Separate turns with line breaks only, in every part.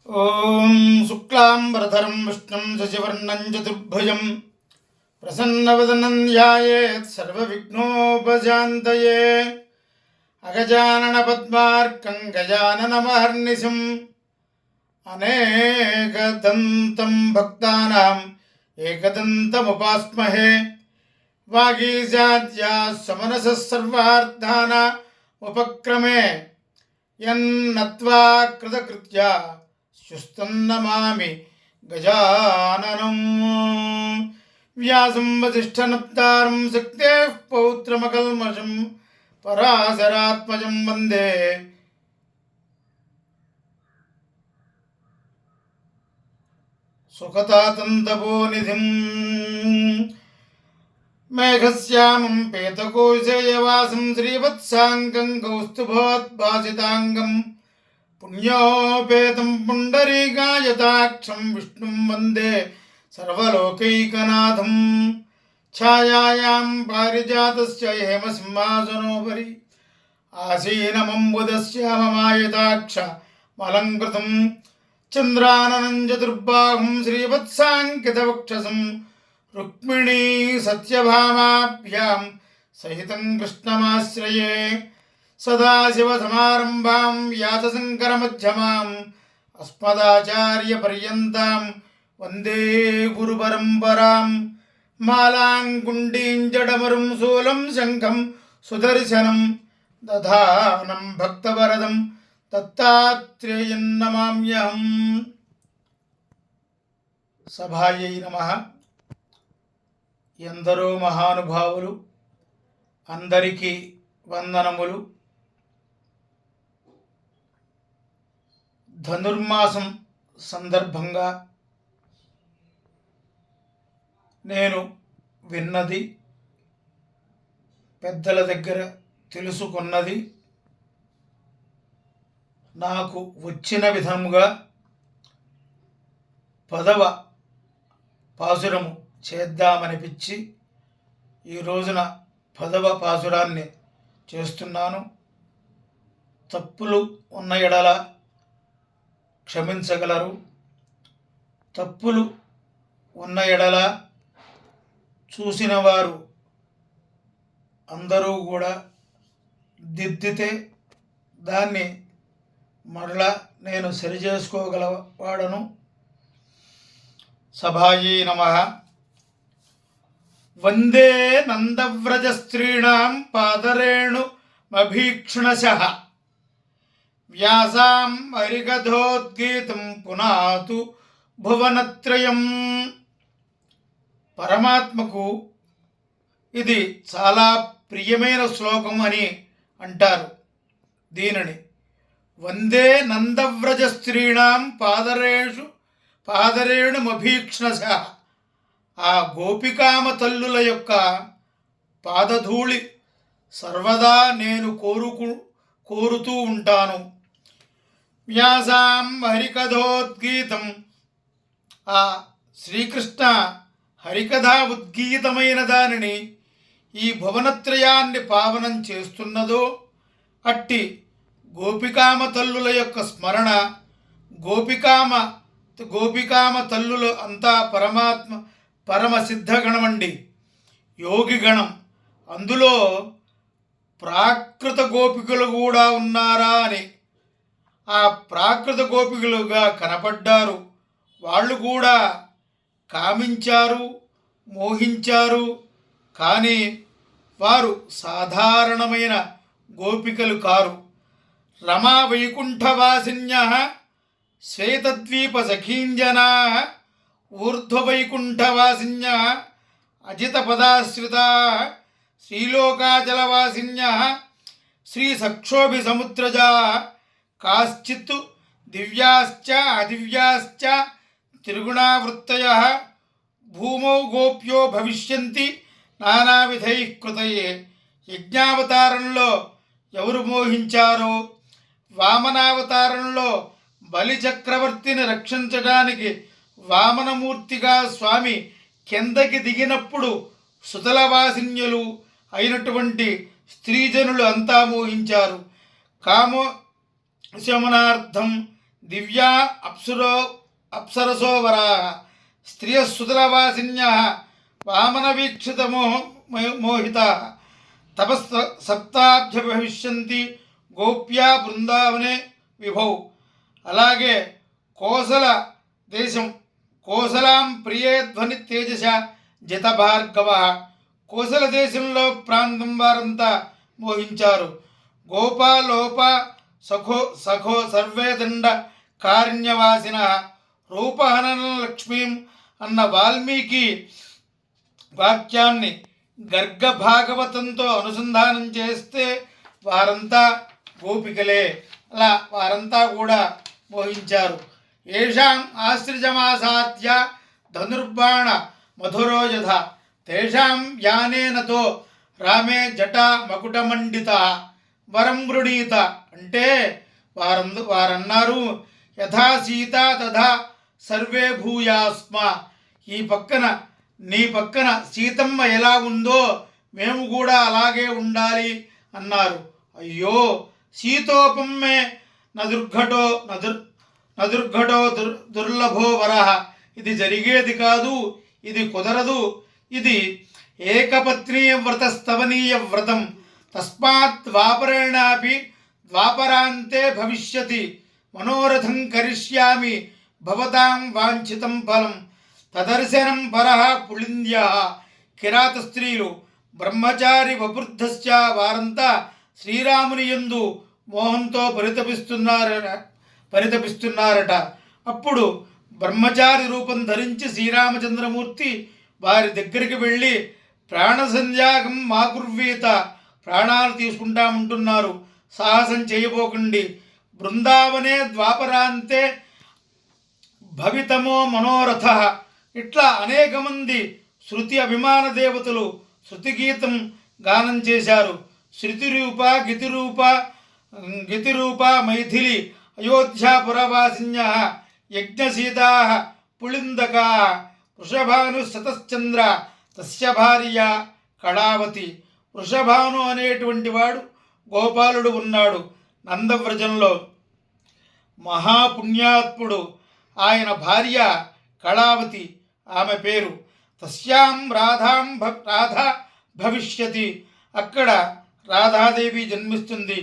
ఓం శుక్లాంబరధరం విష్ణుం శశివర్ణం చతుర్భుజం ప్రసన్నవదనం ధ్యాయేత్ సర్వవిఘ్నోపశాంతయే. అగజానన పద్మార్కం గజాననమహర్నిశం అనేకదంతం భక్తానాం ఏకదంతముపాస్మహే. వాగీశాద్యా సమనసః సర్వార్థానా ఉపక్రమే యన్నత్వా కృతకృత్యా శుస్తన్నమామి గజాననం. వ్యాసం వసిష్ఠనప్తారం శక్తేః పౌత్రమకల్మషం పరాశరాత్మజం వందే సుఖతాతంతపోనిధిం. మేఘశ్యామం పీతకోశేయవాసం శ్రీవత్సాంగం కౌస్తుభోద్భాసితాంగం పుణ్యోపేతం పుండరీకాయతాక్షం విష్ణుం వందే సర్వలోకైకనాథం. ఛాయాయాం పారిజాతస్య హేమసింహాసనోపరి ఆసీనమంబుదశ్యామమాయతాక్ష మలంకృతం చంద్రాననం చతుర్బాహుం శ్రీవత్సాంకితవక్షసం రుక్మిణీ సత్యభామాభ్యాం సహితం కృష్ణమాశ్రయే. సదాశివసమారంభాం వ్యాసశంకరమధ్యమాం అస్మదాచార్యపర్యంతాం వందే గురుపరంపరాం. మాలాంగుండీం జడమరుం శూలం శంఖం సుదర్శనం దధానం భక్తవరదం దత్తాత్రేయం నమామ్యహం. సభాయై నమః. ఎందరో మహానుభావులు, అందరికీ వందనములు. ధనుర్మాసం సందర్భంగా నేను విన్నది, పెద్దల దగ్గర తెలుసుకున్నది, నాకు వచ్చిన విధముగా 10వ పాసురము చేద్దామనిపించి ఈ రోజున 10వ పాసురాన్ని చేస్తున్నాను. తప్పులు ఉన్న ఎడల క్షమించగలరు. తప్పులు ఉన్న ఎడల చూసిన వారు అందరూ కూడా దిద్దితే దాన్ని మరలా నేను సరిచేసుకోగలవాడను. సభాయై నమః. వందే నందవ్రజ స్త్రీణాం పాదరేణుమభీక్షణశః వ్యాసాం హరికథోద్గీతం పునాతు భువనత్రయం. పరమాత్మకు ఇది చాలా ప్రియమైన శ్లోకం అని అంటారు. దీనిని వందే నందవ్రజ స్త్రీణాం పాదరేణుమభీక్షణశః, ఆ గోపికామ తల్లుల యొక్క పాదధూళి సర్వదా నేను కోరుతూ ఉంటాను. వ్యాసాం హరికథోద్గీతం, ఆ శ్రీకృష్ణ హరికథ ఉద్గీతమైన దానిని ఈ భువనత్రయాన్ని పావనం చేస్తున్నదో అట్టి గోపికామ తల్లుల యొక్క స్మరణ. గోపికామ తల్లులు అంతా పరమసిద్ధగణమండి, యోగిగణం. అందులో ప్రాకృత గోపికలు కూడా ఉన్నారా అని ఆ ప్రాకృత గోపికలుగా కనపడ్డారు. వాళ్ళు కూడా కామించారు, మోహించారు. కానీ వారు సాధారణమైన గోపికలు కారు. రమా వైకుంఠవాసిన్యః శ్వేతద్వీప సఖీంజనాః ఊర్ధ్వవైకుంఠవాసిన్యః అజితపదాశ్రితాః శ్రీలోకాచలవాసిన్యః శ్రీసక్షోభిసముద్రజాః కాశ్చిత్తు దివ్యాశ్చ అదివ్యాశ్చ త్రిగుణావృత్తయః భూమౌ గోప్యో భవిష్యంతి నానావిధైః కృతయే. యజ్ఞావతారంలో ఎవరు మోహించారో, వామనావతారంలో బలి చక్రవర్తిని రక్షించడానికి వామనమూర్తిగా స్వామి కిందకి దిగినప్పుడు సుతలవాసిన్యులు అయినటువంటి స్త్రీజనులు అంతా మోహించారు. కామో శమనార్థం దివ్యా అప్సరసో వరాః స్త్రియः సుతలవాసిన్యः వామనవీక్షితమోహితాः తపస్సప్తాభ్య భవిష్యంతి గోప్యా బృందావనే విభౌ. అలాగే కోసల దేశం, కోసలాం ప్రియే ధ్వని తేజస జిత భార్గవ. కోసల దేశంలో ప్రాంతం వారంతా మోహించారు. గోపాలోప సఖో సఖో సర్వే దండ కారుణ్యవాసిన రూపహనన లక్ష్మీం అన్న వాల్మీకి వాక్యాన్ని గర్గ భాగవతంతో అనుసంధానం చేస్తే వారంతా గోపికలే. అలా వారంతా కూడా మోహించారు. ఏషాం ఆశ్రిజమాసాద్య ధనుర్బాణ మధురో యథ తేషాం యానేనతో రామే జటా మకుటమండిత వరం గృణీత. అంటే వారన్నారు యథా సీత తథా సర్వే భూయాస్మ. ఈ పక్కన నీ పక్కన సీతమ్మ ఎలా ఉందో మేము కూడా అలాగే ఉండాలి అన్నారు. అయ్యో సీతోపమ్మే నదుర్ఘటో దుర్లభో వరహ. ఇది జరిగేది కాదు, ఇది కుదరదు. ఇది ఏకపత్నీయ వ్రతస్తవనీయ వ్రతం. తస్మాత్ ద్వాపరేణాపి ద్వాపరాంతే భవిష్యతి మనోరథం కరిష్యామి భవతాం వాంఛితం ఫలం. తదర్శనం పరః పుళింద్యః. కిరాత స్త్రీలు బ్రహ్మచారి వపుర్ధశ్చ వారంతా శ్రీరాముని యందు మోహంతో పరితపిస్తున్నారట. అప్పుడు బ్రహ్మచారి రూపం ధరించి శ్రీరామచంద్రమూర్తి వారి దగ్గరికి వెళ్ళి ప్రాణసంధ్యాగం మాకుర్వీత, ప్రాణాలు తీసుకుంటామంటున్నారు, సాహసం చేయబోకండి. బృందావనే ద్వాపరాంతే భవితమో మనోరథ. ఇట్లా అనేక మంది శృతి అభిమాన దేవతలు శృతిగీతం గానం చేశారు. శృతిరూప గితిరూప మైథిలి అయోధ్యాపురవాసిన్య యజ్ఞసీతా పుళిందకా వృషభాను శతశ్చంద్ర తస్య భార్య కళావతి. వృషభాను అనేటువంటి వాడు గోపాలుడు ఉన్నాడు నందవ్రజంలో. మహాపుణ్యాత్ముడు. ఆయన భార్య కళావతి, ఆమె పేరు. తస్యాం రాధా భవిష్యతి. అక్కడ రాధాదేవి జన్మిస్తుంది.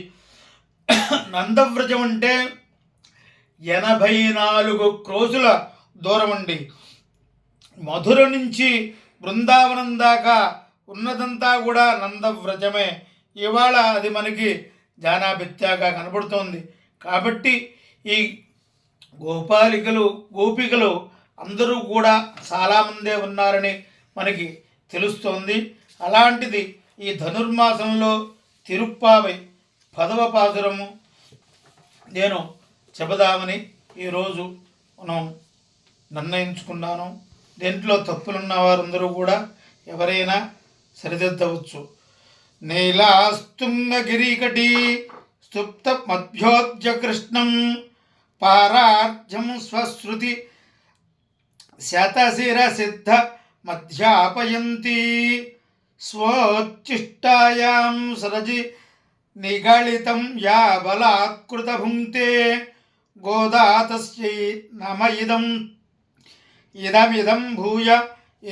నందవ్రజం అంటే 84 క్రోసుల దూరం అండి. మధుర నుంచి బృందావనం దాకా ఉన్నదంతా కూడా నందవ్రజమే. ఇవాళ అది మనకి జానాబిత్యాగా కనబడుతోంది. కాబట్టి ఈ గోపికలు అందరూ కూడా చాలామందే ఉన్నారని మనకి తెలుస్తోంది. అలాంటిది ఈ ధనుర్మాసంలో తిరుప్పావై 10వ పాసురము నేను చెబుదామని ఈరోజు మనం నిర్ణయించుకున్నాను. దీంట్లో తప్పులున్న వారందరూ కూడా ఎవరైనా సరిదిద్దవచ్చు. నీలాస్తుంగగిరికటీ స్తుప్త మధ్యోద్య కృష్ణం పారార్ధ్యం స్వశ్రుతి శతశిర సిద్ధ మధ్యాపయంతి స్వోచ్చిష్టాయాం సరజి నిగళితం యా బలాత్కృత భుంక్తే గోదాతస్యై నమ ఇదమిదం భూయ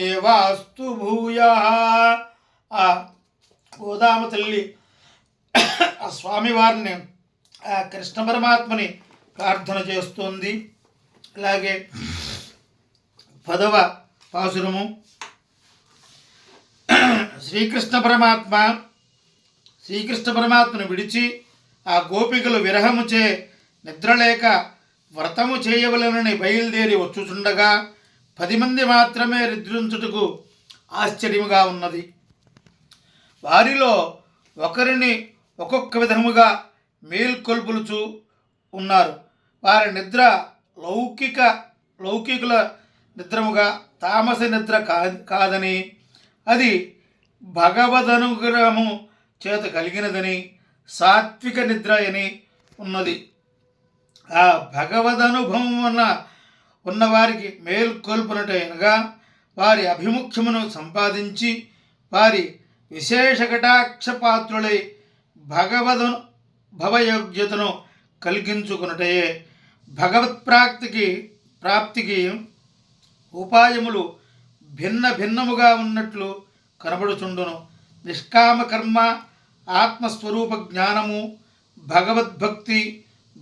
ఏవాస్తు భూయః. ఆ గోదామ తల్లి ఆ స్వామివారిని, ఆ కృష్ణ పరమాత్మని ప్రార్థన చేస్తోంది. అలాగే 10వ పాసురము శ్రీకృష్ణ పరమాత్మను విడిచి ఆ గోపికలు విరహముచే నిద్రలేక వ్రతము చేయవలనని బయలుదేరి వచ్చుచుండగా 10 మంది మాత్రమే నిద్రించుటకు ఆశ్చర్యముగా ఉన్నది. వారిలో ఒకరిని ఒక్కొక్క విధముగా మేల్కొల్పులుచు ఉన్నారు. వారి నిద్ర లౌకికుల నిద్రముగా తామస నిద్ర కాదని, అది భగవదనుగ్రహము చేత కలిగినదని, సాత్విక నిద్ర అని ఉన్నది. ఆ భగవదనుభవం ఉన్నవారికి మేల్కొల్పునటైనగా వారి అభిముఖ్యమును సంపాదించి వారి విశేష కటాక్ష పాత్రులై భగవదను భవయోగ్యతను కలిగించుకున్నటయే. ప్రాప్తికి ఉపాయములు భిన్న భిన్నముగా ఉన్నట్లు కనబడుచుండును. నిష్కామ కర్మ, ఆత్మస్వరూప జ్ఞానము, భగవద్భక్తి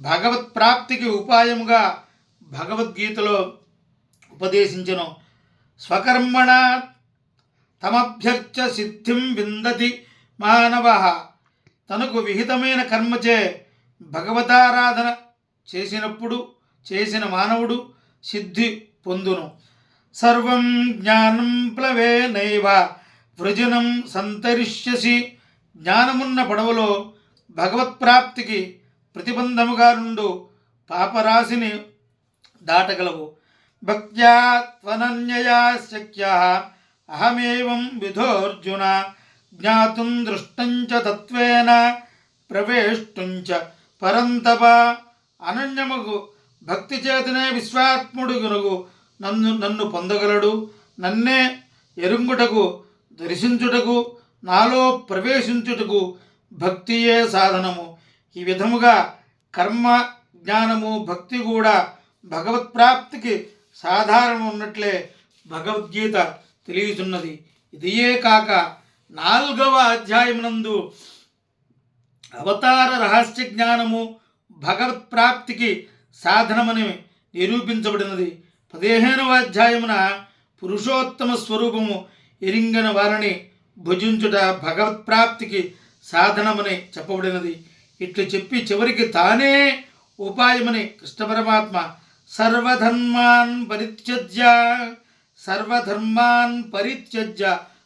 భగవత్ప్రాప్తికి ఉపాయముగా భగవద్గీతలో ఉపదేశించను. స్వకర్మణ తమభ్యర్చ సిద్ధిం విందతి మానవ. తనకు విహితమైన కర్మచే భగవతారాధన చేసిన మానవుడు సిద్ధి పొందును. సర్వం జ్ఞానం ప్లవేనైవ వృజనం సంతరిష్యసి. జ్ఞానమున్న పడవలో భగవత్ప్రాప్తికి ప్రతిబంధముగా నుండు పాపరాశిని దాటగలవు. భక్త్యా త్వనన్యయా శక్యః అహమేవం విధోర్జున. జ్ఞాతుం దృష్టంచ తత్వేన ప్రవేష్టుంచ పరంతప. అనన్యముగు భక్తి చేతనే విశ్వాత్ముడుగునగు నన్ను పొందగలడు. నన్నే ఎరుంగుటకు, దర్శించుటకు, నాలో ప్రవేశించుటకు భక్తియే సాధనము. ఈ విధముగా కర్మ, జ్ఞానము, భక్తి కూడా భగవత్ప్రాప్తికి సాధారణం ఉన్నట్లే భగవద్గీత తెలియచున్నది. ఇదియే కాక 4వ అధ్యాయమునందు అవతార రహస్య జ్ఞానము భగవత్ప్రాప్తికి సాధనమని నిరూపించబడినది. 15వ అధ్యాయమున పురుషోత్తమ స్వరూపము ఎరింగన వారిని భుజించుట భగవత్ప్రాప్తికి సాధనమని చెప్పబడినది. ఇట్లు చెప్పి చివరికి తానే ఉపాయమని కృష్ణ పరమాత్మ సర్వధర్మాన్ పరిత్యజ్య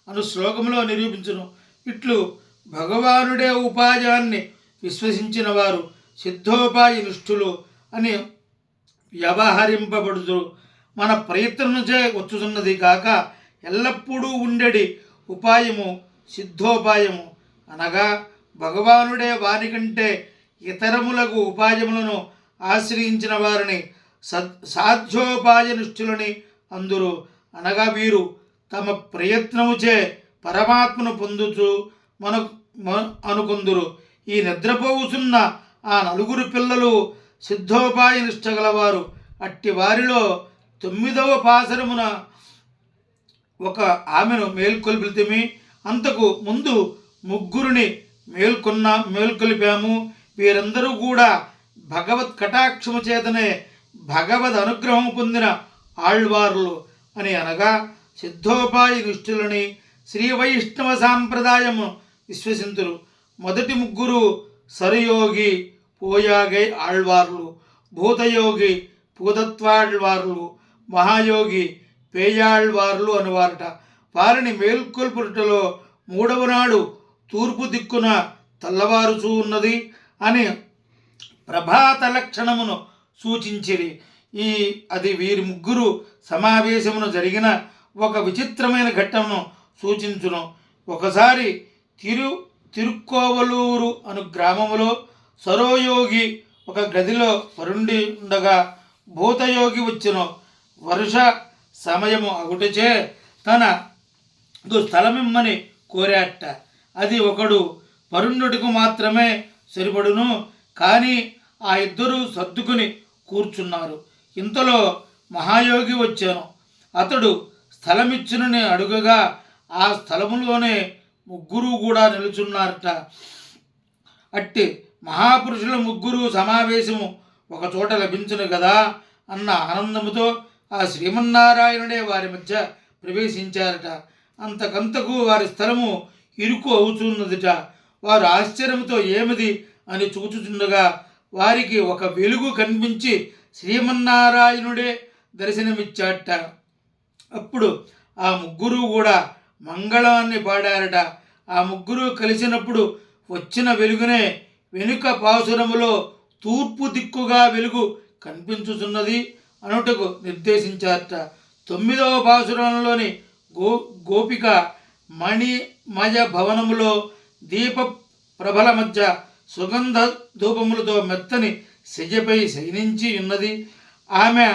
అను శ్లోకంలో నిరూపించును. ఇట్లు భగవానుడే ఉపాయాన్ని విశ్వసించిన వారు సిద్ధోపాయ నిష్ఠులు అని వ్యవహరింపబడుతూ మన ప్రయత్నముచే వచ్చుతున్నది కాక ఎల్లప్పుడూ ఉండేది ఉపాయము సిద్ధోపాయము. అనగా భగవానుడే వారికంటే ఇతరములకు ఉపాయములను ఆశ్రయించిన వారిని సాధ్యోపాయ నిష్ఠులని అందురు. అనగా వీరు తమ ప్రయత్నముచే పరమాత్మను పొందుతూ అనుకుందురు. ఈ నిద్రపోవుతున్న ఆ 4 పిల్లలు సిద్ధోపాయ నిష్ఠ గలవారు. అట్టి వారిలో 9వ పాసరమున ఒక ఆమెను మేల్కొల్పితిమి. అంతకు ముందు 3 మేల్కొలిపాము. వీరందరూ కూడా భగవత్ కటాక్షము చేతనే భగవద్ అనుగ్రహం పొందిన ఆళ్వార్లు అని. అనగా సిద్ధోపాయ నిష్ఠులని శ్రీ వైష్ణవ సాంప్రదాయము విశ్వసింతురు. మొదటి 3 సరయోగి పోయాగై ఆళ్వార్లు, భూతయోగి పూతత్వాళ్వార్లు, మహాయోగి పేయాళ్వార్లు అనువారట. వారిని మేల్కొల్పుటలో 3వ నాడు తూర్పు దిక్కున తెల్లవారుచూ ఉన్నది అని ప్రభాత లక్షణమును సూచించిరి. అది వీరి 3 సమావేశమును జరిగిన ఒక విచిత్రమైన ఘట్టమును సూచించును. ఒకసారి తిరుక్కోవలూరు అను గ్రామములో సరోయోగి ఒక గదిలో పరుండి ఉండగా భూతయోగి వచ్చును. వర్ష సమయము అగుటచే తన స్థలమిమ్మని కోరాట. అది ఒకడు పరుండుటకు మాత్రమే సరిపడును. కానీ ఆ 2 సర్దుకుని కూర్చున్నారు. ఇంతలో మహాయోగి వచ్చాను. అతడు స్థలమిచ్చునని అడుగగా ఆ స్థలములోనే 3 కూడా నిలుచున్నారట. అట్టి మహాపురుషుల 3 సమావేశము ఒక చోట లభించును కదా అన్న ఆనందముతో ఆ శ్రీమన్నారాయణుడే వారి మధ్య ప్రవేశించారట. అంతకంతకు వారి స్థలము ఇరుకు అవుతున్నదిట. వారు ఆశ్చర్యంతో ఏమిది అని చూచుచుండగా వారికి ఒక వెలుగు కనిపించి శ్రీమన్నారాయణుడే దర్శనమిచ్చాట. అప్పుడు ఆ 3 కూడా మంగళాన్ని పాడారట. ఆ 3 కలిసినప్పుడు వచ్చిన వెలుగునే వెనుక పాసురములో తూర్పు దిక్కుగా వెలుగు కనిపించుచున్నది అనుటకు నిర్దేశించారట. 9వ పాసురంలోని గోపిక మణిమయ భవనములో దీప ప్రభల మధ్య సుగంధ ధూపములతో మెత్తని శయ్యపై శయనించి ఉన్నది. ఆమె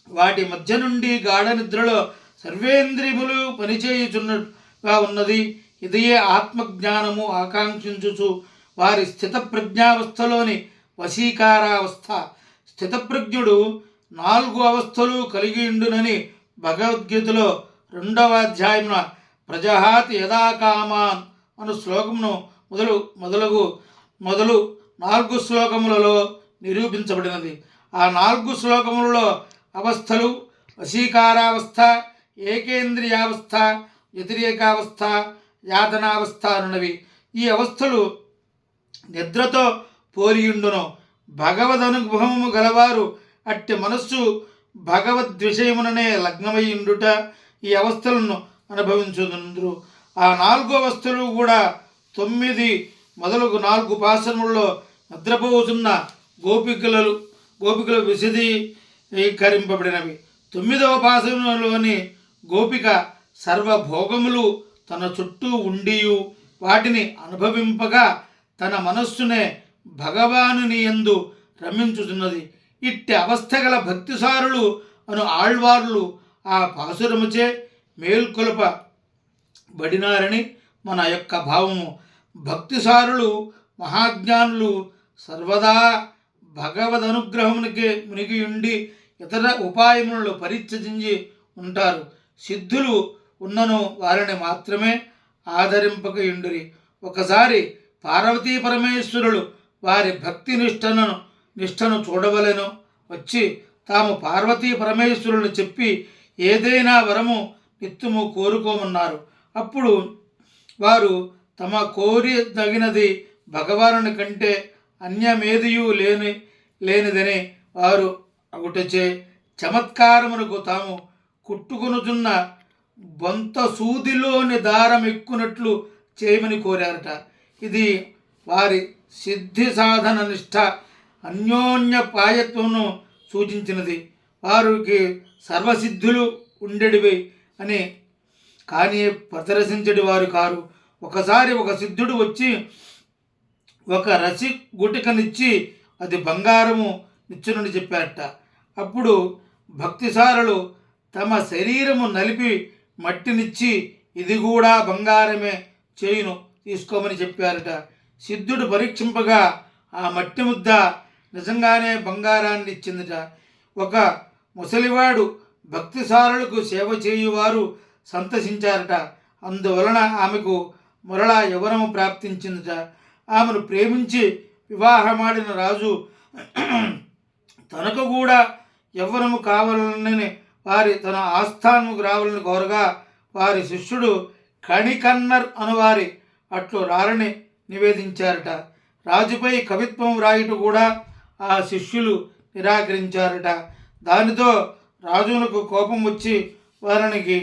వాటి మధ్య నుండి గాఢ నిద్రలో సర్వేంద్రియములు పనిచేయుచున్నగా ఉన్నది. ఇదియే ఆత్మజ్ఞానము ఆకాంక్షించుచు వారి స్థిత ప్రజ్ఞావస్థలోని వశీకారావస్థ. స్థితప్రజ్ఞుడు 4 అవస్థలు కలిగి ఉండునని భగవద్గీతలో 2వ అధ్యాయమున ప్రజహాతి యదా కామాన్ అను శ్లోకమును మొదలు 4 శ్లోకములలో నిరూపించబడినది. ఆ 4 శ్లోకములలో అవస్థలు వశీకారావస్థ, ఏకేంద్రియావస్థ, వ్యతిరేకావస్థ, యాతనావస్థ అనున్నవి. ఈ అవస్థలు నిద్రతో పోలియుండును. భగవదనుభవము గలవారు అట్టి మనస్సు భగవద్విషయముననే లగ్నమయ్యుండుట ఈ అవస్థలను అనుభవించుదురు. ఆ 4 అవస్థలు కూడా 9 మొదలగు 4 పాశములలో నిద్రపోతున్న గోపికలు విశదీకరింపబడినవి. 9వ పాశములోని గోపిక సర్వభోగములు తన చుట్టూ ఉండియు వాటిని అనుభవింపగా తన మనస్సునే భగవానుని యందు రమించుతున్నది. ఇట్టి అవస్థ గల భక్తిసారులు అను ఆళ్వార్లు ఆ పాసురముచే మేల్కొల్పబడినారని మన యొక్క భావము. భక్తిసారులు మహాజ్ఞానులు సర్వదా భగవదనుగ్రహమునికి మునిగి ఉండి ఇతర ఉపాయములను పరిత్యజించి ఉంటారు. సిద్ధులు ఉన్నను వారిని మాత్రమే ఆదరింపకయుండిరి. ఒకసారి పార్వతీ పరమేశ్వరులు వారి భక్తి నిష్టను చూడవలెను వచ్చి తాము పార్వతీ పరమేశ్వరులు చెప్పి ఏదైనా వరము నిత్యము కోరుకోమన్నారు. అప్పుడు వారు తమ కోరిదగినది భగవానుని కంటే అన్యమేదియూ లేనిదని వారు అగుటచే చమత్కారమునకు తాము కుట్టుకొనుచున్న బొంత సూదిలోని దారం ఎక్కునట్లు చేయమని కోరారట. ఇది వారి సిద్ధి సాధన నిష్ఠ అన్యోన్య పాయత్వమును సూచించినది. వారికి సర్వసిద్ధులు ఉండేటివి అని కానీ ప్రదర్శించడి వారు కారు. ఒకసారి ఒక సిద్ధుడు వచ్చి ఒక రసి గుటికనిచ్చి అది బంగారము నిచ్చునని చెప్పారట. అప్పుడు భక్తిసారులు తమ శరీరము నలిపి మట్టినిచ్చి ఇది కూడా బంగారమే చేయును తీసుకోమని చెప్పారట. సిద్ధుడు పరీక్షింపగా ఆ మట్టి ముద్ద నిజంగానే బంగారాన్ని ఇచ్చిందట. ఒక ముసలివాడు భక్తిసారులకు సేవ చేయువారు సంతసించారట. అందువలన ఆమెకు మరలా యవ్వనము ప్రాప్తించిందట. ఆమెను ప్రేమించి వివాహమాడిన రాజు తనకు కూడా యవ్వనము కావాలని వారి తన ఆస్థానముకు రావాలని కోరగా వారి శిష్యుడు కణికన్నర్ అనువారి అట్లు రారని నివేదించారట. రాజుపై కవిత్వం రాయుట కూడా ఆ శిష్యులు నిరాకరించారట. దానితో రాజునకు కోపం వచ్చి వారికి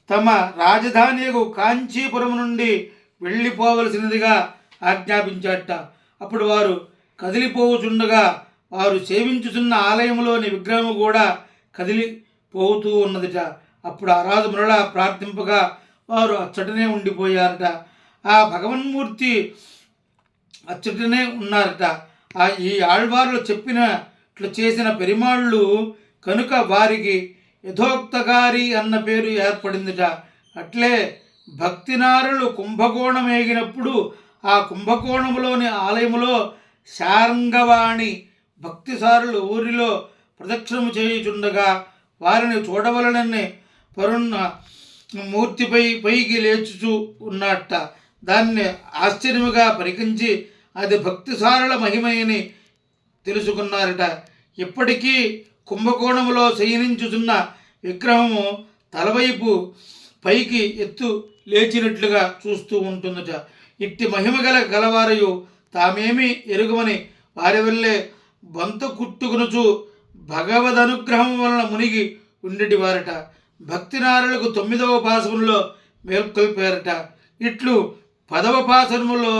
తమ రాజధానియకు కాంచీపురం నుండి వెళ్ళిపోవలసినదిగా ఆజ్ఞాపించారట. అప్పుడు వారు కదిలిపోవుచుండగా వారు సేవించుతున్న ఆలయంలోని విగ్రహము కూడా కదిలిపోతూ ఉన్నదిట. అప్పుడు ఆ రాజు మరలా ప్రార్థింపగా వారు అచ్చటనే ఉండిపోయారట. ఆ భగవన్మూర్తి అచ్చటనే ఉన్నారట. ఈ ఆళ్వార్లు చెప్పినట్లు చేసిన పెరిమాళ్ళు కనుక వారికి యథోక్తకారి అన్న పేరు ఏర్పడిందిట. అట్లే భక్తినారులు కుంభకోణమేగినప్పుడు ఆ కుంభకోణములోని ఆలయములో శారంగవాణి భక్తిసారులు ఊరిలో ప్రదక్షిణము చేయుచుండగా వారిని చూడవలనని పరున్న మూర్తిపైకి లేచుచూ ఉన్నట్ట. దాన్ని ఆశ్చర్యముగా పరికించి అది భక్తిసారుల మహిమని తెలుసుకున్నారట. ఇప్పటికీ కుంభకోణములో శయనించుచున్న విగ్రహము తలవైపు పైకి ఎత్తు లేచినట్లుగా చూస్తూ ఉంటుందట. ఇట్టి మహిమ గలవారయు తామేమి ఎరుగమని వారి వల్లే బొంత కుట్టుకునుచు భగవదనుగ్రహం వలన మునిగి ఉండేటి వారట. భక్తినారులకు 9వ పాశములో మేల్కొల్పారట. ఇట్లు 10వ పాశములో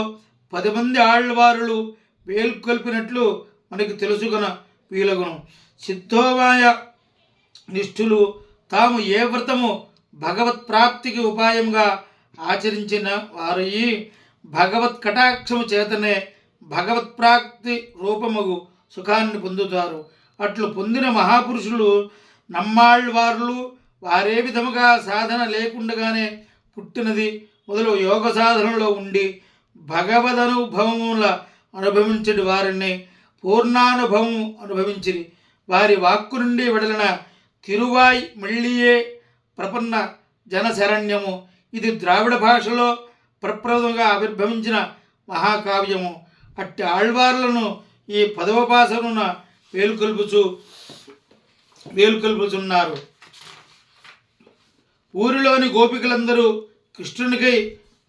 10 మంది ఆళ్వారులు మేల్కొల్పినట్లు మనకు తెలుసుకున్న వీలగును. సిద్ధోవాయ నిష్ఠులు తాము ఏ వ్రతము భగవత్ ప్రాప్తికి ఉపాయంగా ఆచరించిన వారు ఈ భగవత్ కటాక్షము చేతనే భగవత్ ప్రాప్తి రూపముగు సుఖాన్ని పొందుతారు. అట్లు పొందిన మహాపురుషులు నమ్మాళ్వార్లు వారే విధముగా సాధన లేకుండగానే పుట్టినది మొదలు యోగ సాధనలో ఉండి భగవదనుభవముల అనుభవించడి వారిని పూర్ణానుభవం అనుభవించిరి. వారి వాక్కు నుండి వెడలిన తిరువాయ్ మళ్ళీయే ప్రపన్న జనశరణ్యము. ఇది ద్రావిడ భాషలో ప్రప్రథమంగా ఆవిర్భవించిన మహాకావ్యము. అట్టి ఆళ్వార్లను ఈ 10వ పాసమున వేలుకొల్పుచున్నారు. ఊరిలోని గోపికలందరూ కృష్ణునికై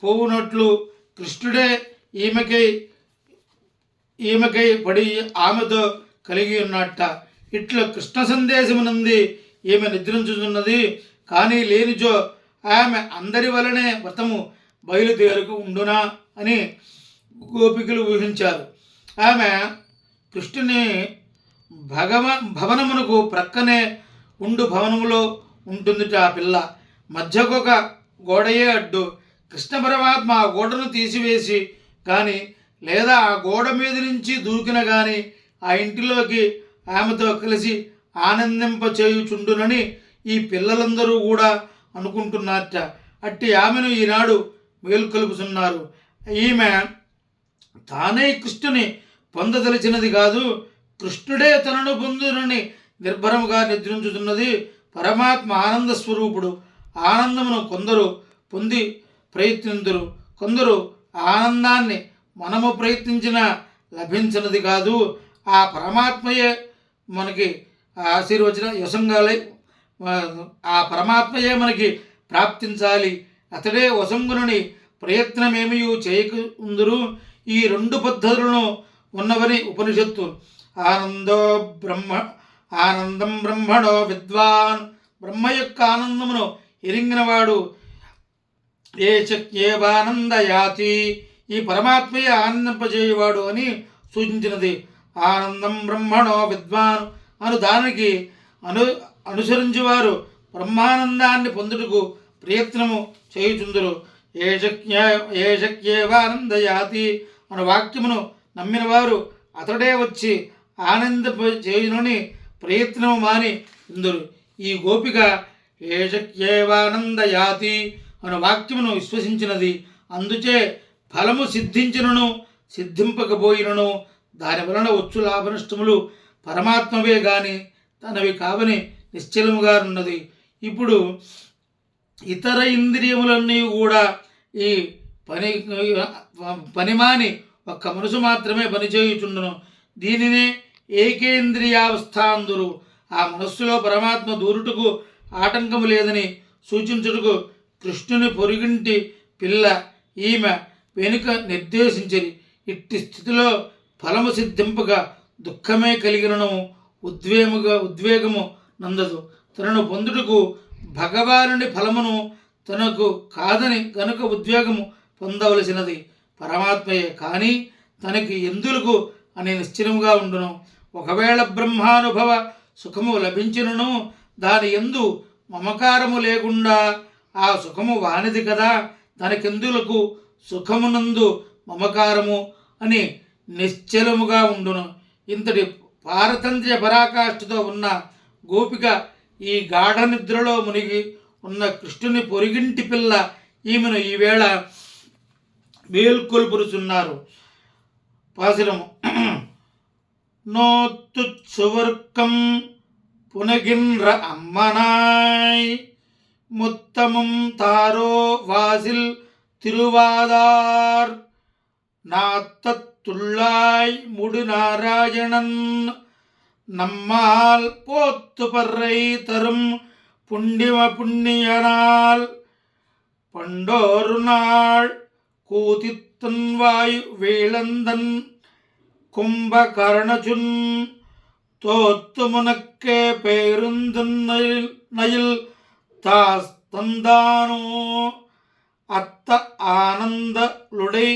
పోవునట్లు కృష్ణుడే ఈమెకై పడి ఆమెతో కలిగి ఉన్నట్ట. ఇట్లా కృష్ణ సందేశమునంది ఈమె నిద్రించుతున్నది. కానీ లేనిచో ఆమె అందరి వలనే వ్రతము బయలుదేరకు ఉండునా అని గోపికలు ఊహించారు. ఆమె కృష్ణుని భవనమునకు ప్రక్కనే ఉండు భవనములో ఉంటుందిట. ఆ పిల్ల మధ్యకొక గోడయే అడ్డు. కృష్ణ పరమాత్మ ఆ గోడను తీసివేసి కానీ లేదా ఆ గోడ మీద నుంచి దూకిన కానీ ఆ ఇంటిలోకి ఆమెతో కలిసి ఆనందింపచేయుచుండునని ఈ పిల్లలందరూ కూడా అనుకుంటున్నారట. అట్టి ఆమెను ఈనాడు మేలుకొలుపుతున్నారు. ఈమె తానే కృష్ణుని పొందదలిచినది కాదు, కృష్ణుడే తనను పొందునని నిర్భరముగా నిద్రించుతున్నది. పరమాత్మ ఆనంద స్వరూపుడు. ఆనందమును కొందరు పొంది ప్రయత్నింతురు, కొందరు ఆనందాన్ని మనము ప్రయత్నించిన లభించినది కాదు. ఆ పరమాత్మయే మనకి ఆశీర్వచన యశంగాలై ఆ పరమాత్మయే మనకి ప్రాప్తించాలి. అతడే వసంగునని ప్రయత్నమేమీ చేయకుందురు. ఈ 2 పద్ధతులను ఉన్నవని ఉపనిషత్తు. ఆనందం బ్రహ్మణో విద్వాన్. బ్రహ్మ యొక్క ఆనందమును ఎరింగినవాడు ఏ శక్యేవానందయాతి. ఈ పరమాత్మయే ఆనందింపజేయవాడు అని సూచించినది. ఆనందం బ్రహ్మణో విద్వాన్ అను దానికి అనుసరించేవారు బ్రహ్మానందాన్ని పొందుటకు ప్రయత్నము చేయుచుందురు. ఏ శక్యేవానందయాతి అను వాక్యమును నమ్మిన వారు అతడే వచ్చి ఆనందచేయునని ప్రయత్నము మాని ఇందురు. ఈ గోపిక ఏ శక్యేవానందయాతి అను వాక్యమును విశ్వసించినది. అందుచే ఫలము సిద్ధించినను సిద్ధింపకపోయినను దాని వలన వచ్చు లాభనష్టములు పరమాత్మవే గాని తనవి కావని నిశ్చలముగా ఉన్నది. ఇప్పుడు ఇతర ఇంద్రియములన్నీ కూడా ఈ పనిమాని ఒక్క మనసు మాత్రమే పనిచేయుచుండును. దీనినే ఏకేంద్రియావస్థ అందురు. ఆ మనస్సులో పరమాత్మ దూరుటకు ఆటంకము లేదని సూచించుటకు కృష్ణుని పొరుగింటి పిల్ల ఈమె వెనుక నిర్దేశించిరి. ఇట్టి స్థితిలో ఫలము సిద్ధింపగా దుఃఖమే కలిగినను ఉద్వేగము నందదు. తనను పొందుటకు భగవానుని ఫలమును తనకు కాదని గనుక ఉద్వేగము పొందవలసినది పరమాత్మయే కానీ తనకి ఎందులకు అని నిశ్చలముగా ఉండును. ఒకవేళ బ్రహ్మానుభవ సుఖము లభించినను దాని ఎందు మమకారము లేకుండా ఆ సుఖము వానిది కదా, తనకెందులకు సుఖమునందు మమకారము అని నిశ్చలముగా ఉండును. ఇంతటి పారతంత్ర్య పరాకాష్ఠతో ఉన్న గోపిక ఈ గాఢ నిద్రలో మునిగి ఉన్న కృష్ణుని పొరిగింటి పిల్ల ఈమెను ఈవేళ మేల్కొల్పురుచున్నారు. పాశురము நோத்து சுவர்க்கம் புனகின்ற அம்மனாய் முத்தமும் தாரோ வாசில் திருவாதார் நாத்தத்துள்ளாய் முடு நாராயணன் நம்மால் போத்து பர்றை தரும் புண்ணியனால் பண்டோரு நாள் கூதித்தன் வாய் வேளந்தன் கும்பகர்ணச்சுன் தோத்து முனக்கே பேருந்தன்னையில் தாஸ்தந்தானோ அத்த ஆனந்தலுடையாய்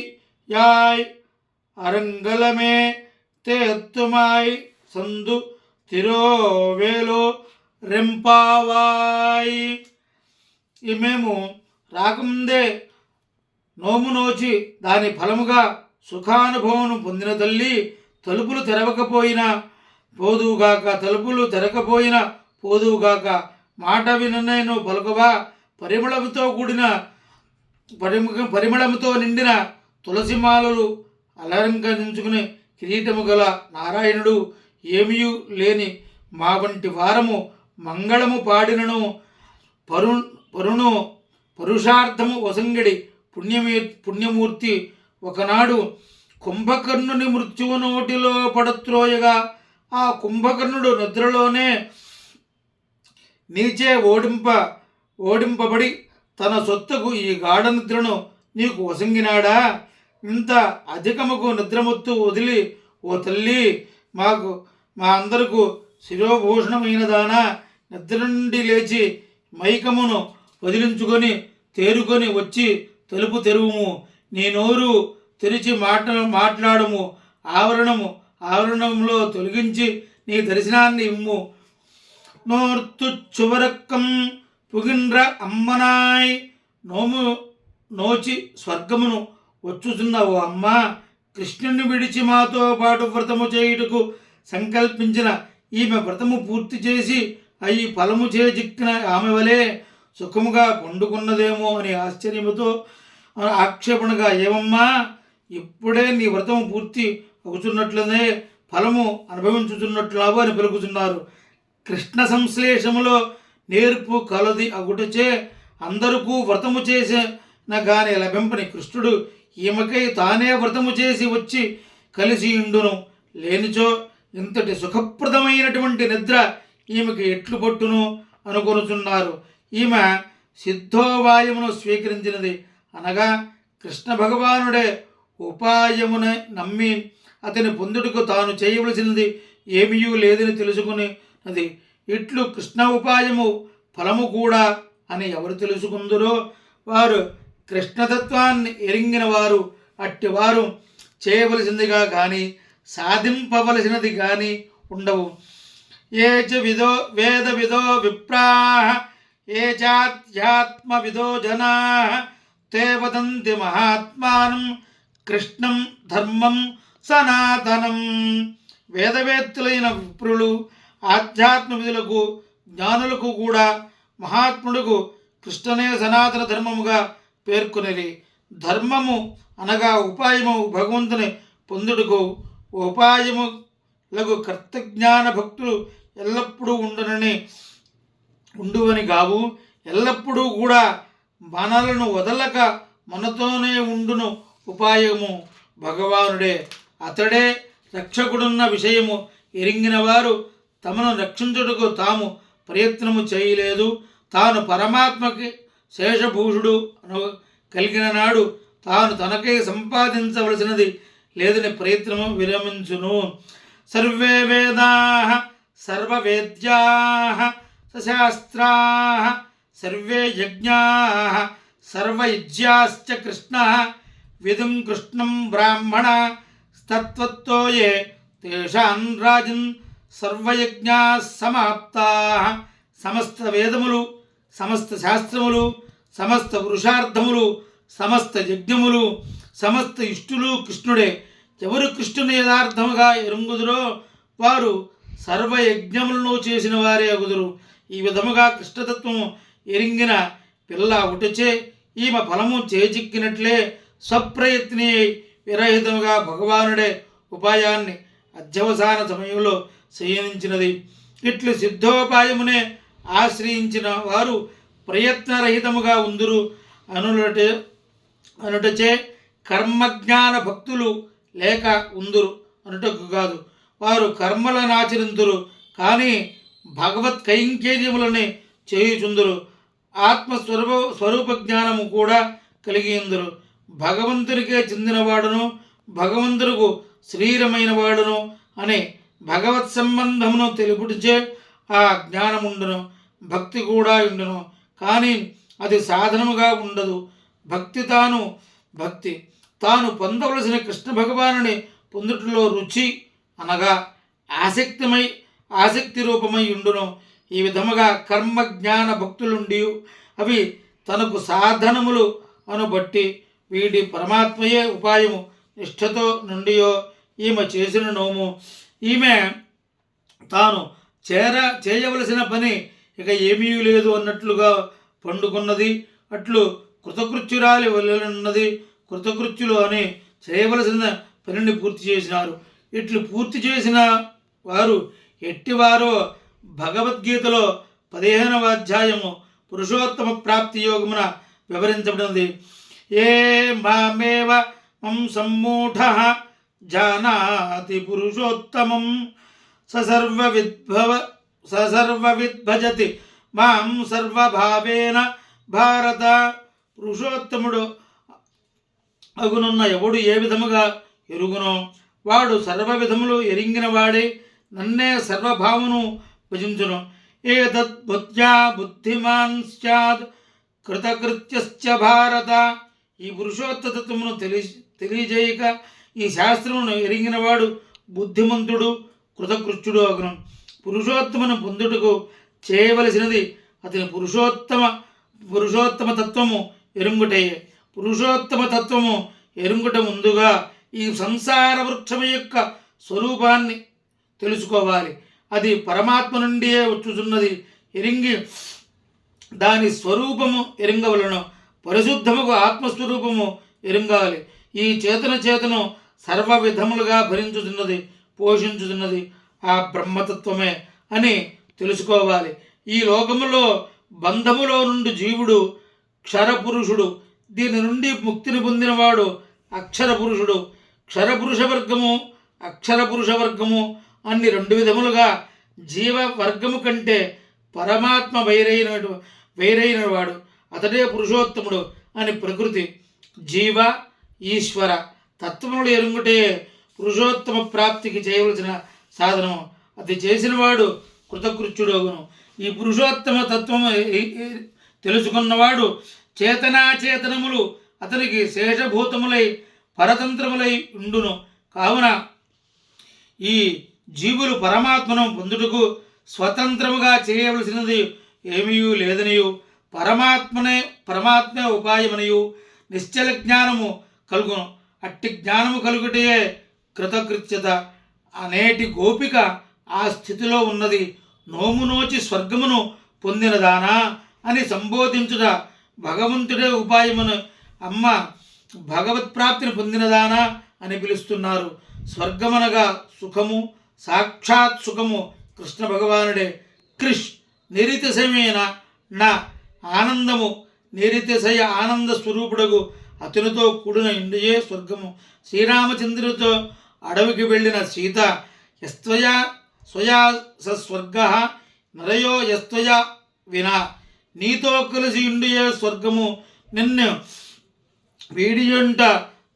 அரங்கலமே தேத்துமாய் సందు తిరోవేలో రెంపావాయ్. మేము రాకముందే నోము నోచి దాని ఫలముగా సుఖానుభవం పొందిన తల్లి తలుపులు తెరవకపోయినా పోదువుగాక మాట వినను పలుకవా. పరిమళముతో నిండిన తులసిమాలలు అలంకరించుకుని కిరీటము గల నారాయణుడు ఏమీయూ లేని మా వంటి వారము మంగళము పాడినను పరును పరుషార్థము వసంగడి పుణ్యమూర్తి ఒకనాడు కుంభకర్ణుని మృత్యువు నోటిలో పడత్రోయగా ఆ కుంభకర్ణుడు నిద్రలోనే నీచే ఓడింపబడి తన సొత్తుకు ఈ గాఢ నిద్రను నీకు వసంగినాడా? ఇంత అధికముకు నిద్రమొత్తు వదిలి ఓ తల్లి మా అందరకు శిరోభూషణమైన దానా, నిద్ర నుండి లేచి మైకమును వదిలించుకొని తేరుకొని వచ్చి తలుపు తెరువుము, నీ నోరు తెరిచి మాట్లాడము, ఆవరణంలో తొలగించి నీ దర్శనాన్ని ఇమ్ము. నోర్తు చువరక్కం పుగిన్ర అమ్మనాయ్, నోచి స్వర్గమును వచ్చుచున్నావు అమ్మ. కృష్ణుని విడిచి మాతో పాటు వ్రతము చేయుటకు సంకల్పించిన ఈమె వ్రతము పూర్తి చేసి అయి ఫలము చేజిక్కిన ఆమె వలె సుఖముగా పండుకున్నదేమో అని ఆశ్చర్యముతో ఆక్షేపణగా, ఏమమ్మా ఇప్పుడే నీ వ్రతము పూర్తి అవుతున్నట్లనే ఫలము అనుభవించుతున్నట్లావు అని పలుకుతున్నారు. కృష్ణ సంశ్లేషములో నేర్పు కలది అగుటచే అందరికీ వ్రతము చేసిన గాని లభింపని కృష్ణుడు ఈమెకై తానే వ్రతము చేసి వచ్చి కలిసి ఉండును. లేనిచో ఇంతటి సుఖప్రదమైనటువంటి నిద్ర ఈమెకి ఎట్లు పట్టును అనుకొనుచున్నారు. ఈమె సిద్ధోపాయమును స్వీకరించినది అనగా కృష్ణ భగవానుడే ఉపాయమున నమ్మి అతని పొందుటకు తాను చేయవలసినది ఏమీ లేదని తెలుసుకున్నది. ఇట్లు కృష్ణ ఉపాయము ఫలము కూడా అని ఎవరు తెలుసుకుందరో వారు కృష్ణతత్వాన్ని ఎరింగిన వారు. అట్టివారు చేయవలసిందిగా కానీ సాధింపవలసినది కానీ ఉండవు. ఏ చ విదో వేద విదో విప్రాః ఏ చాధ్యాత్మ విదో జనాః తే వదంతి మహాత్మానం కృష్ణం ధర్మం సనాతనం. వేదవేత్తలైన విప్రులు ఆధ్యాత్మ విధులకు జ్ఞానులకు కూడా మహాత్ముడుకు కృష్ణనే సనాతన ధర్మముగా పేర్కొనేది. ధర్మము అనగా ఉపాయము భగవంతుని పొందుటకు ఉపాయములకు కర్తజ్ఞాన భక్తులు ఎల్లప్పుడూ ఉండువని కావు, ఎల్లప్పుడూ కూడా మనలను వదలక మనతోనే ఉండును ఉపాయము భగవానుడే. అతడే రక్షకుడున్న విషయము ఎరింగిన వారు తమను రక్షించుటకు తాము ప్రయత్నము చేయలేదు. తాను పరమాత్మకి శేషభూషుడు కలిగిన నాడు తాను తనకై సంపాదించవలసినది లేదని ప్రయత్నము విరమించును. సర్వే వేదాః సర్వవేద్యాః సశాస్త్రాః సర్వే యజ్ఞాః సర్వయజ్ఞాశ్చ కృష్ణః విదుం కృష్ణం బ్రాహ్మణ తత్వత్తో యే తేషాం రాజన్ సర్వయజ్ఞాః సమాప్తాః. సమస్త వేదములు, సమస్త శాస్త్రములు, సమస్త పురుషార్థములు, సమస్త యజ్ఞములు, సమస్త ఇష్టులు కృష్ణుడే. ఎవరు కృష్ణుని యథార్థముగా ఎరుగుదురో వారు సర్వయజ్ఞములను చేసిన వారే అగుదురు. ఈ విధముగా కృష్ణతత్వము ఎరింగిన పిల్ల ఉటచే ఈమె ఫలము చేజిక్కినట్లే స్వప్రయత్ని విరహితముగా భగవానుడే ఉపాయాన్ని అధ్యవసాన సమయంలో సంయమించినది. ఇట్లు సిద్ధోపాయమునే ఆశ్రయించిన వారు ప్రయత్నరహితముగా ఉందురు అనుటచే కర్మజ్ఞాన భక్తులు లేక ఉందురు అనుటకు కాదు. వారు కర్మలను ఆచరింతురు కానీ భగవత్ కైంకర్యములని చేయుచుందురు. స్వరూప జ్ఞానము కూడా కలిగి ఉందరు. భగవంతునికే చెందినవాడును భగవంతుడుకు శరీరమైన వాడును అనే భగవత్ సంబంధమును తెలుపుటచే ఆ జ్ఞానముండును, భక్తి కూడా ఉండును. కానీ అది సాధనముగా ఉండదు. భక్తి తాను పొందవలసిన కృష్ణ భగవానుని పొందుటలో రుచి అనగా ఆసక్తి రూపమై ఉండును. ఈ విధముగా కర్మ జ్ఞాన భక్తులుండి అవి తనకు సాధనములు అనుబట్టి వీడి పరమాత్మయే ఉపాయము నిష్ఠతో నుండియో ఈమె చేసిన నోము. ఈమె తాను చేయవలసిన పని ఇక ఏమీ లేదు అన్నట్లుగా పండుకున్నది. అట్లు కృతకృత్యురాలి వలెనున్నది. కృతకృత్యులు అని చేయవలసిన పనిని పూర్తి చేసినారు. ఇట్లు పూర్తి చేసిన వారు ఎట్టివారో భగవద్గీతలో 15వ అధ్యాయము పురుషోత్తమ ప్రాప్తి యోగమున వివరించబడినది. ఏ మామేవ మం సమ్మూఢ జానాతి పురుషోత్తమం సర్వవిద్భజతి మాం సర్వభావేన భారత. పురుషోత్తముడు అగునున్న ఎవడు ఏ విధముగా ఎరుగునో వాడు సర్వ విధములు ఎరింగిన వాడే నన్నే సర్వభావమును భజించును. ఏతద్బుద్ధ్యా బుద్ధిమాన్ స్యాద్ కృతకృత్యశ్చ భారత. ఈ పురుషోత్తత్వమును తెలియజేయక ఈ శాస్త్రమును ఎరిగినవాడు బుద్ధిమంతుడు కృతకృత్యుడు అగును. పురుషోత్తమును పొందుటకు చేయవలసినది అతని పురుషోత్తమ తత్వము ఎరుంగుటే. పురుషోత్తమ తత్వము ఎరుంగుట ముందుగా ఈ సంసార వృక్షము యొక్క స్వరూపాన్ని తెలుసుకోవాలి. అది పరమాత్మ నుండియే వచ్చుచున్నది. ఎరింగి దాని స్వరూపము ఎరింగవలను. పరిశుద్ధముకు ఆత్మస్వరూపము ఎరింగాలి. ఈ చేతను సర్వ విధములుగా భరించుతున్నది, పోషించుతున్నది ఆ బ్రహ్మతత్వమే అని తెలుసుకోవాలి. ఈ లోకములో బంధములో నుండి జీవుడు క్షరపురుషుడు, దీని నుండి ముక్తిని పొందినవాడు అక్షర పురుషుడు. క్షరపురుష వర్గము అక్షర పురుష వర్గము అన్ని 2 విధములుగా జీవ వర్గము కంటే పరమాత్మ వేరైన వాడు అతడే పురుషోత్తముడు అని ప్రకృతి. జీవ ఈశ్వర తత్వములు ఎరుగుటే పురుషోత్తమ ప్రాప్తికి చేయవలసిన సాధనము. అది చేసినవాడు కృతకృత్యుడు అగును. ఈ పురుషోత్తమ తత్వము తెలుసుకున్నవాడు చేతనాచేతనములు అతనికి శేషభూతములై పరతంత్రములై ఉండును. కావున ఈ జీవులు పరమాత్మను పొందుటకు స్వతంత్రముగా చేయవలసినది ఏమీ లేదనియు పరమాత్మే ఉపాయమనియు నిశ్చల జ్ఞానము కలుగును. అట్టి జ్ఞానము కలుగుటే కృతకృత్యత. అనేటి గోపిక ఆ స్థితిలో ఉన్నది. నోము నోచి స్వర్గమును పొందినదానా అని సంబోధించుట భగవంతుడే ఉపాయమును. అమ్మ భగవత్ప్రాప్తిని పొందినదానా అని పిలుస్తున్నారు. స్వర్గమనగా సుఖము, సాక్షాత్ సుఖము కృష్ణ భగవానుడే. కృష్ నిరితిశయమైన నా ఆనందము, నిరితిశయ ఆనంద స్వరూపుడగు అతనితో కూడిన ఇండియే స్వర్గము. శ్రీరామచంద్రుడితో అడవికి వెళ్ళిన సీత యస్త్వయా స్వయా సస్వర్గ నరయో యస్త్వయా వినా, నీతో కలిసి ఇండియే స్వర్గము, నిన్ను వీడియుంట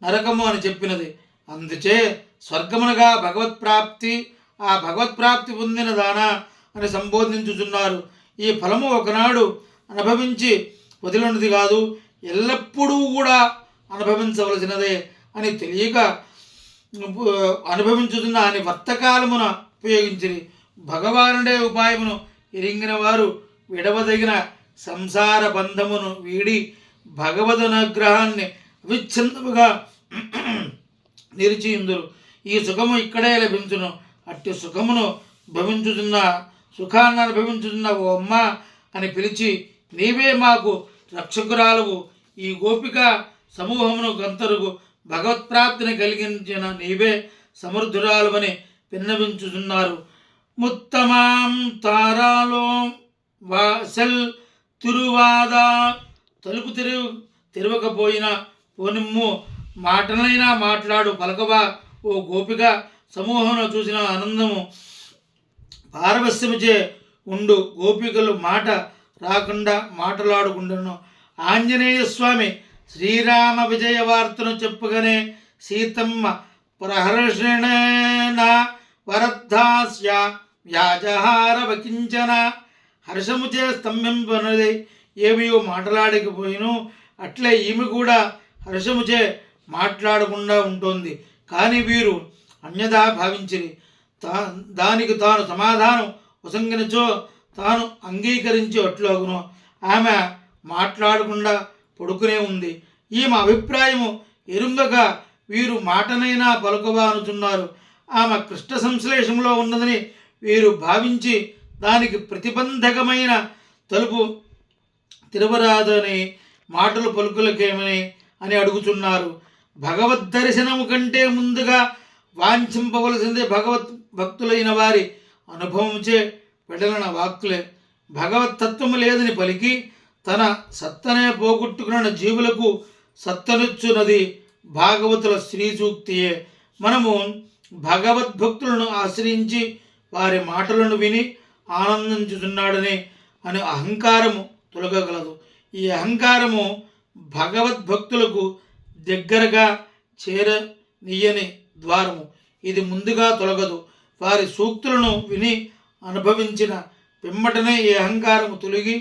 నరకము అని చెప్పినది. అందుచే స్వర్గమునగా భగవత్ప్రాప్తి, ఆ భగవత్ప్రాప్తి పొందిన దానా అని సంబోధించుచున్నారు. ఈ ఫలము ఒకనాడు అనుభవించి వదిలినది కాదు, ఎల్లప్పుడూ కూడా అనుభవించవలసినదే అని తెలియక అనుభవించుతున్న అని వర్తకాలమున ఉపయోగించి భగవానుడే ఉపాయమును ఎరింగిన వారు విడవదగిన సంసార బంధమును వీడి భగవద్ అనుగ్రహాన్ని అవిచ్ఛిన్నముగా నిలిచియుందురు. ఈ సుఖము ఇక్కడే లభించును. అట్టి సుఖాన్ని అనుభవించుతున్న ఓ అమ్మ అని పిలిచి, నీవే మాకు రక్షకురాలవు, ఈ గోపిక సమూహమును గంతరుగు భగవత్ప్రాప్తిని కలిగించిన నీవే సమర్థురాలవని విన్నవించుతున్నారు. ముత్తమాం తారాలో వాసల్ తిరువాదా, తలుపు తెరవకపోయినా పోనిమ్ము, మాటలైనా మాట్లాడు పలకవా ఓ గోపిక సమూహంలో చూసిన ఆనందము పారవస్యముచే ఉండు. గోపికలు మాట రాకుండా మాట్లాడుకుంటున్నాను. ఆంజనేయ స్వామి శ్రీరామ విజయ వార్తను చెప్పగానే సీతమ్మ ప్రహర్షణ వరద్ధాస్య వ్యాజహార వకించన, హర్షముచే స్తంభింపనది ఏమీ మాట్లాడకపోయిను. అట్లే ఈమె కూడా హర్షముచే మాట్లాడకుండా ఉంటుంది. కానీ వీరు అన్యదా భావించిరి. దానికి తాను సమాధానం ఉసంగినచో తాను అంగీకరించి అట్లుగును. ఆమె మాట్లాడకుండా పడుకునే ఉంది. ఈమె అభిప్రాయము ఎరుంగక వీరు మాటనైనా పలుకవా అనుచున్నారు. ఆమె కృష్ణ సంశ్లేషంలో ఉన్నదని వీరు భావించి దానికి ప్రతిబంధకమైన తలుపు తెరవరాదని మాటలు పలుకులకేమని అని అడుగుతున్నారు. భగవద్దర్శనము కంటే ముందుగా వాంఛింపవలసిందే భగవత్ భక్తులైన వారి అనుభవంచే వెడలిన వాక్కులే. భగవత్తత్వము లేదని పలికి తన సత్తనే పోగొట్టుకున్న జీవులకు సత్తనిచ్చున్నది భాగవతుల శ్రీ సూక్తియే. మనము భగవద్భక్తులను ఆశ్రయించి వారి మాటలను విని ఆనందించుతున్నాడని అనే అహంకారము తొలగగలదు. ఈ అహంకారము భగవద్భక్తులకు దగ్గరగా చేరనీయని ద్వారము. ఇది ముందుగా తొలగదు. వారి సూక్తులను విని అనుభవించిన పిమ్మటనే ఈ అహంకారము తొలగి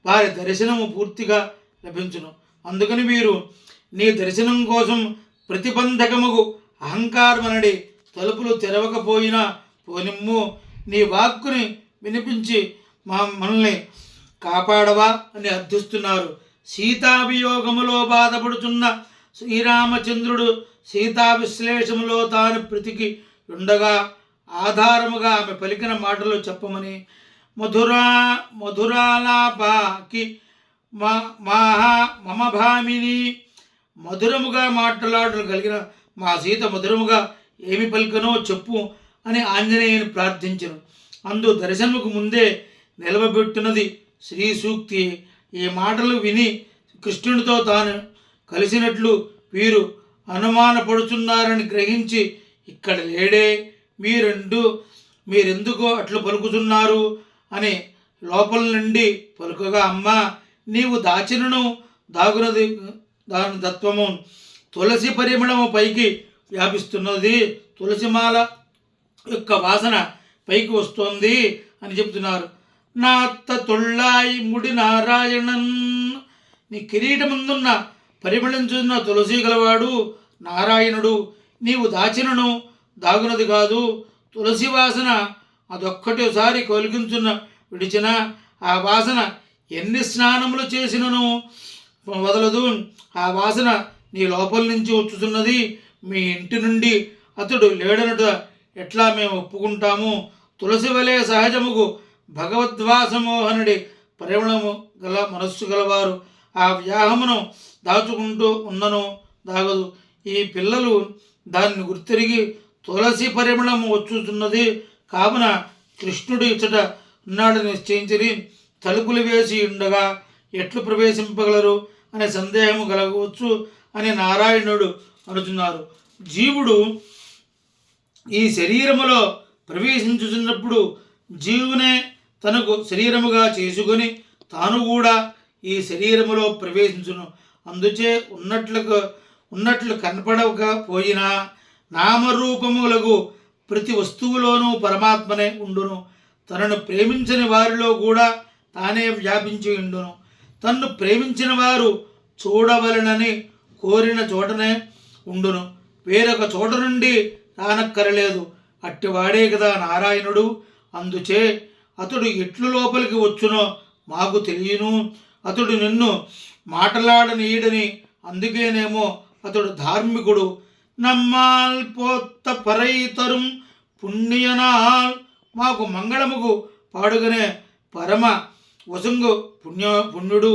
వారి దర్శనము పూర్తిగా లభించును. అందుకని వీరు నీ దర్శనం కోసం ప్రతిబంధకముగు అహంకారమనడి తలుపులు తెరవకపోయినా పోనిమ్ము, నీ వాక్కుని వినిపించి మనల్ని కాపాడవా అని అర్థిస్తున్నారు. సీతాభియోగములో బాధపడుతున్న శ్రీరామచంద్రుడు సీతా విశ్లేషములో తాను బ్రతికి ఉండగా ఆధారముగా ఆమె పలికిన మాటలు చెప్పమని మధురాలాపాకి మమ భామిని, మధురముగా మాట్లాడగలిగిన మా సీత మధురముగా ఏమి పలికనో చెప్పు అని ఆంజనేయుని ప్రార్థించను. అందు దర్శనముకు ముందే నిలవబెట్టినది శ్రీ సూక్తి. ఈ మాటలు విని కృష్ణుడితో తాను కలిసినట్లు వీరు అనుమానపడుతున్నారని గ్రహించి, ఇక్కడ లేడే, మీరెందుకు అట్లు పలుకుతున్నారు అని లోపల నుండి పలుకగా, అమ్మ నీవు దాచినను దాగునది దాని తత్వము తులసి పరిమళము పైకి వ్యాపిస్తున్నది, తులసిమాల యొక్క వాసన పైకి వస్తోంది అని చెప్తున్నారు. నా అత్త తొళ్ళాయి ముడి నారాయణన్, నీ కిరీటముందున్న పరిమళించున్న తులసి గలవాడు నారాయణుడు. నీవు దాచినను దాగునది కాదు, తులసి వాసన అదొక్కటిసారి కొలిగించున్న విడిచిన ఆ వాసన ఎన్ని స్నానములు చేసినను వదలదు. ఆ వాసన నీ లోపల నుంచి వచ్చుతున్నది. మీ ఇంటి నుండి అతడు లేడనట ఎట్లా మేము ఒప్పుకుంటాము? తులసి వలె సహజముగు భగవద్వాసమోహనుడి పరిమళము గల మనస్సు గలవారు ఆ వ్యాహమును దాచుకుంటూ ఉన్నను దాగదు. ఈ పిల్లలు దాన్ని గుర్తిరిగి తులసి పరిమళము వచ్చుతున్నది కావున కృష్ణుడు ఇచ్చట ఉన్నాడని నిశ్చయించి తలుపులు వేసి ఉండగా ఎట్లు ప్రవేశింపగలరు అనే సందేహము కలగవచ్చు అని నారాయణుడు అనుతున్నారు. జీవుడు ఈ శరీరములో ప్రవేశించుతున్నప్పుడు జీవునే తనకు శరీరముగా చేసుకొని తాను కూడా ఈ శరీరములో ప్రవేశించును. అందుచే ఉన్నట్లు కనపడకపోయినా నామరూపములకు ప్రతి వస్తువులోనూ పరమాత్మనే ఉండును. తనను ప్రేమించని వారిలో కూడా తానే వ్యాపించి ఉండును. తన్ను ప్రేమించిన వారు చూడవలనని కోరిన చోటనే ఉండును, వేరొక చోట నుండి రానక్కరలేదు. అట్టివాడే కదా నారాయణుడు. అందుచే అతడు ఎట్లు లోపలికి వచ్చునో మాకు తెలియను. అతడు నిన్ను మాటలాడనీయడని, అందుకేనేమో అతడు ధార్మికుడు. నమ్మాల్ పోత్త పరైతరుం పుణ్యనాల్, మాకు మంగళముకు పాడుగనే పరమ వసంగు పుణ్యుడు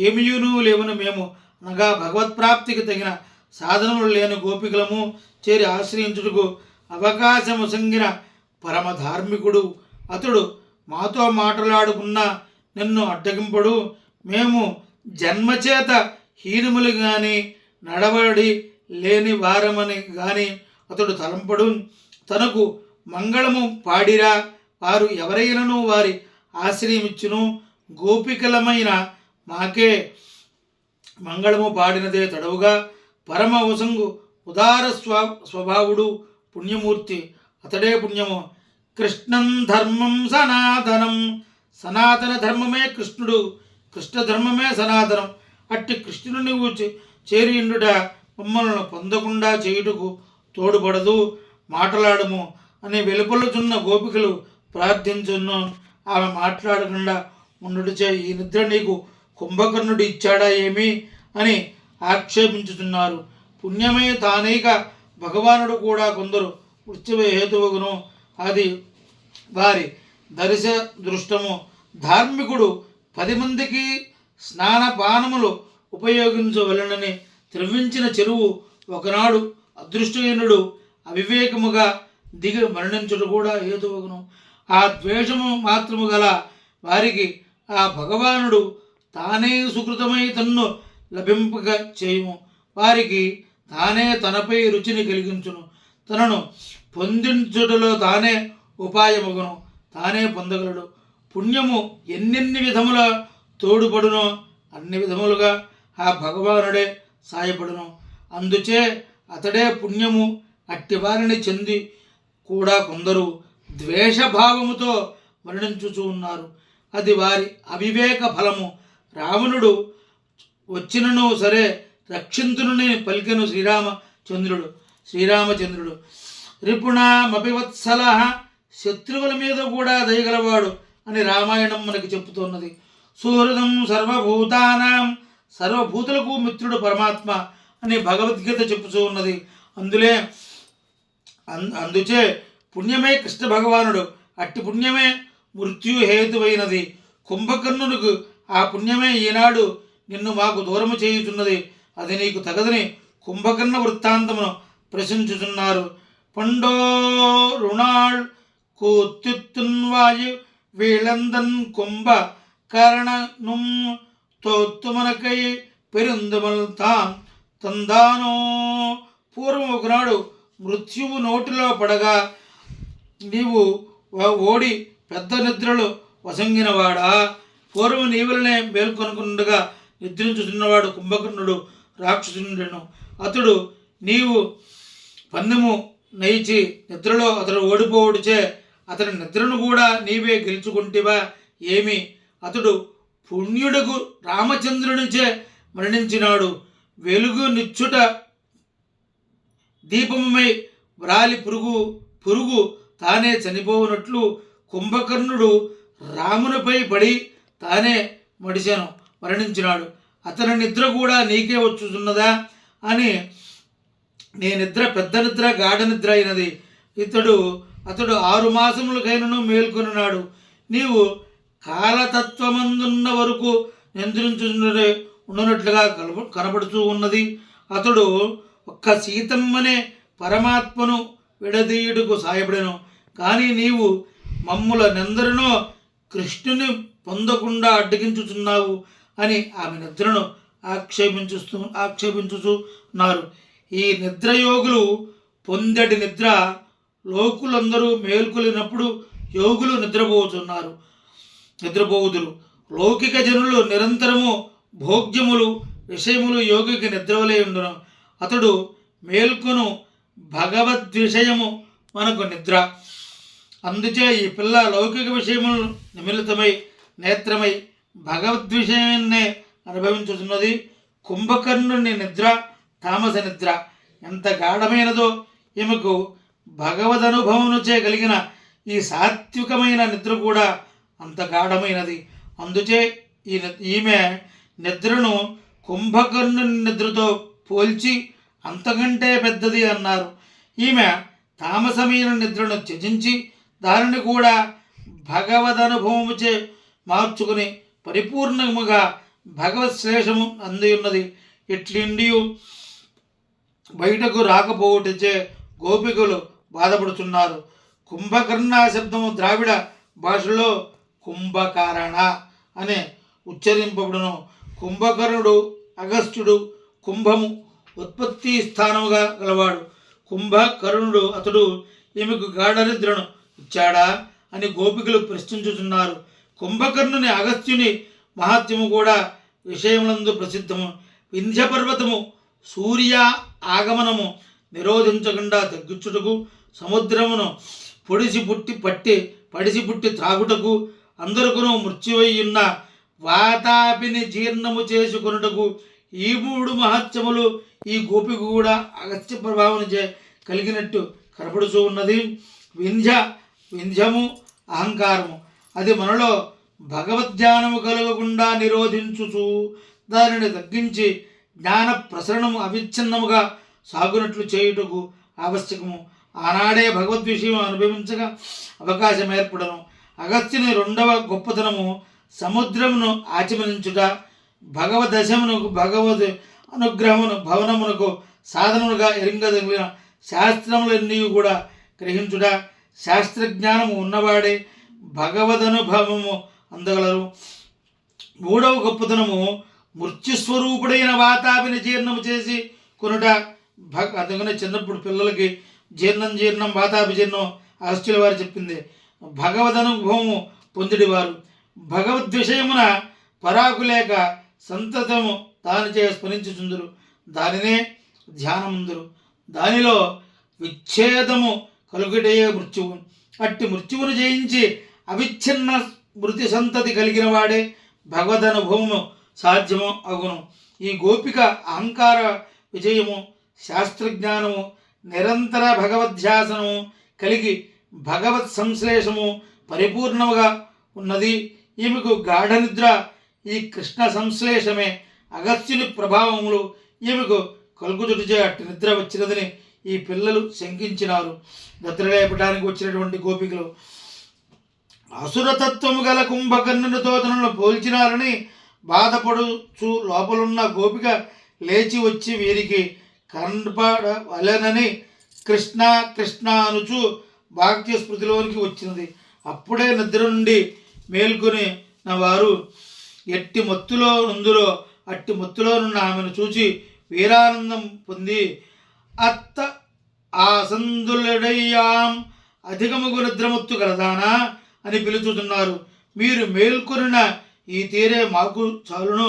ఏమియును లేవను మేము అనగా భగవత్ప్రాప్తికి తగిన సాధనములు లేని గోపికలము చేరి ఆశ్రయించుటకు అవకాశము సంగిన పరమ ధార్మికుడు అతడు. మాతో మాట్లాడుకున్న నిన్ను అడ్డగింపడు. మేము జన్మచేత హీనములు కానీ నడవడి లేని వారమని కానీ అతడు తలంపడు. తనకు మంగళము పాడిరా వారు ఎవరైనను వారి ఆశ్రయమిచ్చును. గోపికలమైన మాకే మంగళము పాడినదే తడవుగా పరమ వసంగు ఉదార స్వభావుడు పుణ్యమూర్తి అతడే పుణ్యము. కృష్ణం ధర్మం సనాతనం, సనాతన ధర్మమే కృష్ణుడు, కృష్ణ ధర్మమే సనాతనం. అట్టి కృష్ణుని నువ్వు చేరియుండుట మమ్మల్ని పొందకుండా చేయుటకు తోడుపడదు, మాట్లాడము అని వెలుపలుచున్న గోపికలు ప్రార్థించును. ఆమె మాట్లాడకుండా ఉండుటచే ఈ నిద్ర నీకు కుంభకర్ణుడు ఇచ్చాడా ఏమి అని ఆక్షేపించుతున్నారు. పుణ్యమే తానేక భగవానుడు కూడా కొందరు ఉత్సవ హేతువుగును, అది వారి దర్శ దృష్టము. ధార్మికుడు 10 మందికి స్నానపానములు ఉపయోగించవలనని త్రవ్వించిన చెరువు ఒకనాడు అదృష్టహీనుడు అవివేకముగా దిగి మరణించుట కూడా హేతువగును. ఆ ద్వేషము మాత్రము గల వారికి ఆ భగవానుడు తానే సుకృతమై తన్ను లభింపక చేయుము. వారికి తానే తనపై రుచిని కలిగించును. తనను పొందించుటలో తానే ఉపాయమగును. తానే పొందగలడు. పుణ్యము ఎన్నెన్ని విధముల తోడుపడునో అన్ని విధములుగా ఆ భగవానుడే సాయపడును. అందుచే అతడే పుణ్యము అట్టి వారిని చెంది కూడా కొందరు ద్వేషభావముతో మరణించుచూ ఉన్నారు. అది వారి అవివేక ఫలము. రావణుడు వచ్చినను సరే రక్షింతుని పలికెను శ్రీరామచంద్రుడు. రిపుణమపివత్సల, శత్రువుల మీద కూడా దయగలవాడు అని రామాయణం మనకి చెబుతున్నది. సుహృదం సర్వభూతానాం, సర్వభూతులకు మిత్రుడు పరమాత్మ అని భగవద్గీత చెప్పుతూ ఉన్నది. అందుచే పుణ్యమే కృష్ణ భగవానుడు. అట్టి పుణ్యమే మృత్యుహేతువైనది. కుంభకర్ణునికి ఆ పుణ్యమే ఈనాడు నిన్ను మాకు దూరము చేయుచున్నది. అది నీకు తగదని కుంభకర్ణ వృత్తాంతమును ప్రశంసించుచున్నారు. పండో రుణాళ్ కూత్యున్వాయు వీళందన్ కుంభ కరణం తోత్తుమనకై పెరుందమల్ తందానో. పూర్వం ఒకనాడు మృత్యువు నోటిలో పడగా నీవు ఓడి పెద్ద నిద్రలో వసంగినవాడా. పూర్వం నీవులనే మేల్కొనుకుండగా నిద్రించుతున్నవాడు కుంభకర్ణుడు రాక్షసుండెను. అతడు నీవు పందెము నయిచి నిద్రలో అతడు ఓడిపోవడుచే అతని నిద్రను కూడా నీవే గెలుచుకుంటేవా ఏమి? అతడు పుణ్యుడుకు రామచంద్రునిచే మరణించినాడు. వెలుగు నిచ్చుట దీపమై వ్రాలి పురుగు తానే చనిపోవునట్లు కుంభకర్ణుడు రామునిపై పడి తానే మరణించినాడు. అతని నిద్ర కూడా నీకే వచ్చుతున్నదా అని. నీ నిద్ర పెద్ద నిద్ర గాఢ నిద్ర అయినది. అతడు 6 మాసములకైనను మేల్కొనినాడు. నీవు కాలతత్వమందున్న వరకు ఉండనట్లుగా కనబడుతూ ఉన్నది. అతడు ఒక్క సీతమ్మనే పరమాత్మను విడదీయుటకు సాయపడెను. కానీ నీవు మమ్ములనెందరినో కృష్ణుని పొందకుండా అడ్డగించుచున్నావు అని ఆమె నిద్రను ఆక్షేపించుచున్నారు. ఈ నిద్రయోగులు పొందటి నిద్ర లోకులందరూ మేల్కొలినప్పుడు యోగులు నిద్రపోవుదురు. లౌకిక జనులు నిరంతరము భోగ్యములు విషయములు యోగికి నిద్రవలే ఉండును. అతడు మేల్కొను భగవద్విషయము మనకు నిద్ర. అందుచే ఈ పిల్ల లౌకిక విషయములు నిమిలితమై నేత్రమై భగవద్విషయాన్నే అనుభవించుతున్నది. కుంభకర్ణుని నిద్ర తామస నిద్ర ఎంత గాఢమైనదో ఈమెకు భగవదనుభవముచే కలిగిన ఈ సాత్వికమైన నిద్ర కూడా అంత గాఢమైనది. అందుచే ఈమె నిద్రను కుంభకర్ణుని నిద్రతో పోల్చి అంతకంటే పెద్దది అన్నారు. ఈమె తామసమైన నిద్రను త్యజించి దానిని కూడా భగవదనుభవముచే మార్చుకుని పరిపూర్ణముగా భగవత్ శ్లేషము అందియున్నది. ఇట్లిండియు బయటకు రాకపోవటచే గోపికలు బాధపడుతున్నారు. కుంభకర్ణ శబ్దము ద్రావిడ భాషలో కుంభకారణ అనే ఉచ్చరింపబడును. కుంభకర్ణుడు అగస్త్యుడు కుంభము ఉత్పత్తి స్థానముగా గలవాడు. కుంభకర్ణుడు అతడు ఈమెకు గాఢ నిద్రను ఇచ్చాడా అని గోపికలు ప్రశ్నించుతున్నారు. కుంభకర్ణుని అగస్త్యుని మహాత్మ్యము కూడా విషయములందు ప్రసిద్ధము. వింధ్య పర్వతము సూర్య ఆగమనము నిరోధించకుండా తగ్గించుటకు సముద్రమును పడిసి పుట్టి త్రాగుటకు అందరికను మృత్యువయ్యున్న వాతాపిని జీర్ణము చేసుకొనుటకు ఈ 3 మహత్యములు ఈ గోపిక కూడా అగస్త్య ప్రభావం కలిగినట్టు కనపడుతూ ఉన్నది. వింధ్యము అహంకారము అది మనలో భగవద్ధ్యానము కలగకుండా నిరోధించుచు దానిని తగ్గించి జ్ఞాన ప్రసరణము అవిచ్ఛిన్నముగా సాగునట్లు చేయుటకు ఆవశ్యకము. ఆనాడే భగవద్విషయం అనుభవించగా అవకాశం ఏర్పడను. అగస్త్యుని 2వ గొప్పతనము సముద్రమును ఆచమనించుట. భగవదశమునకు భగవద్ అనుగ్రహమును భవనమునకు సాధనముగా ఎరింగదగిన శాస్త్రములన్నీ కూడా గ్రహించుట, శాస్త్రజ్ఞానము ఉన్నవాడే భగవదనుభవము అందగలరు. మూడవ గొప్పతనము మృత్యుస్వరూపుడైన వాతాపిని జీర్ణము చేసి కొనుట. అందుకనే చిన్నప్పుడు పిల్లలకి జీర్ణం వాతాపి జీర్ణం ఆశ్చర్య వారు చెప్పింది. భగవదనుభవము పొందిడివారు భగవద్విషయమున పరాకు లేక సంతతము దానిచే స్మరించుచుందురు, దానినే ధ్యానముందురు. దానిలో విచ్ఛేదము కలుగుటయే మృత్యువు. అట్టి మృత్యువును జయించి అవిచ్ఛిన్న మృతి సంతతి కలిగిన వాడే భగవదనుభవము సాధ్యము అగును. ఈ గోపిక అహంకార విజయము, శాస్త్రజ్ఞానము, నిరంతర భగవధ్యాసనము కలిగి భగవత్ సంశ్లేషము పరిపూర్ణముగా ఉన్నది. ఈమెకు గాఢ నిద్ర ఈ కృష్ణ సంశ్లేషమే అగస్త్యుని ప్రభావములు ఈమెకు కలుగుచుటచే అట్టి నిద్ర వచ్చినదని ఈ పిల్లలు శంకించినారు. నిద్రలేపడానికి వచ్చినటువంటి గోపికలు అసురతత్వము గల కుంభకర్ణునితో తనను పోల్చినారని బాధపడుచు లోపలున్న గోపిక లేచి వచ్చి వీరికి కనపడవలెనని కృష్ణ కృష్ణ అనుచు వాక్య స్మృతిలోనికి వచ్చినది. అప్పుడే నిద్ర నుండి మేల్కొని వారు ఎట్టి మత్తులో నుందులో అట్టి మత్తులో నున్న ఆమెను చూచి వీరానందం పొంది అత్త ఆసందులడయ్యాం అధికముగు నిద్రమత్తు కలదానా అని పిలుచుతున్నారు. మీరు మేల్కొనిన ఈ తీరే మాకు చాలును.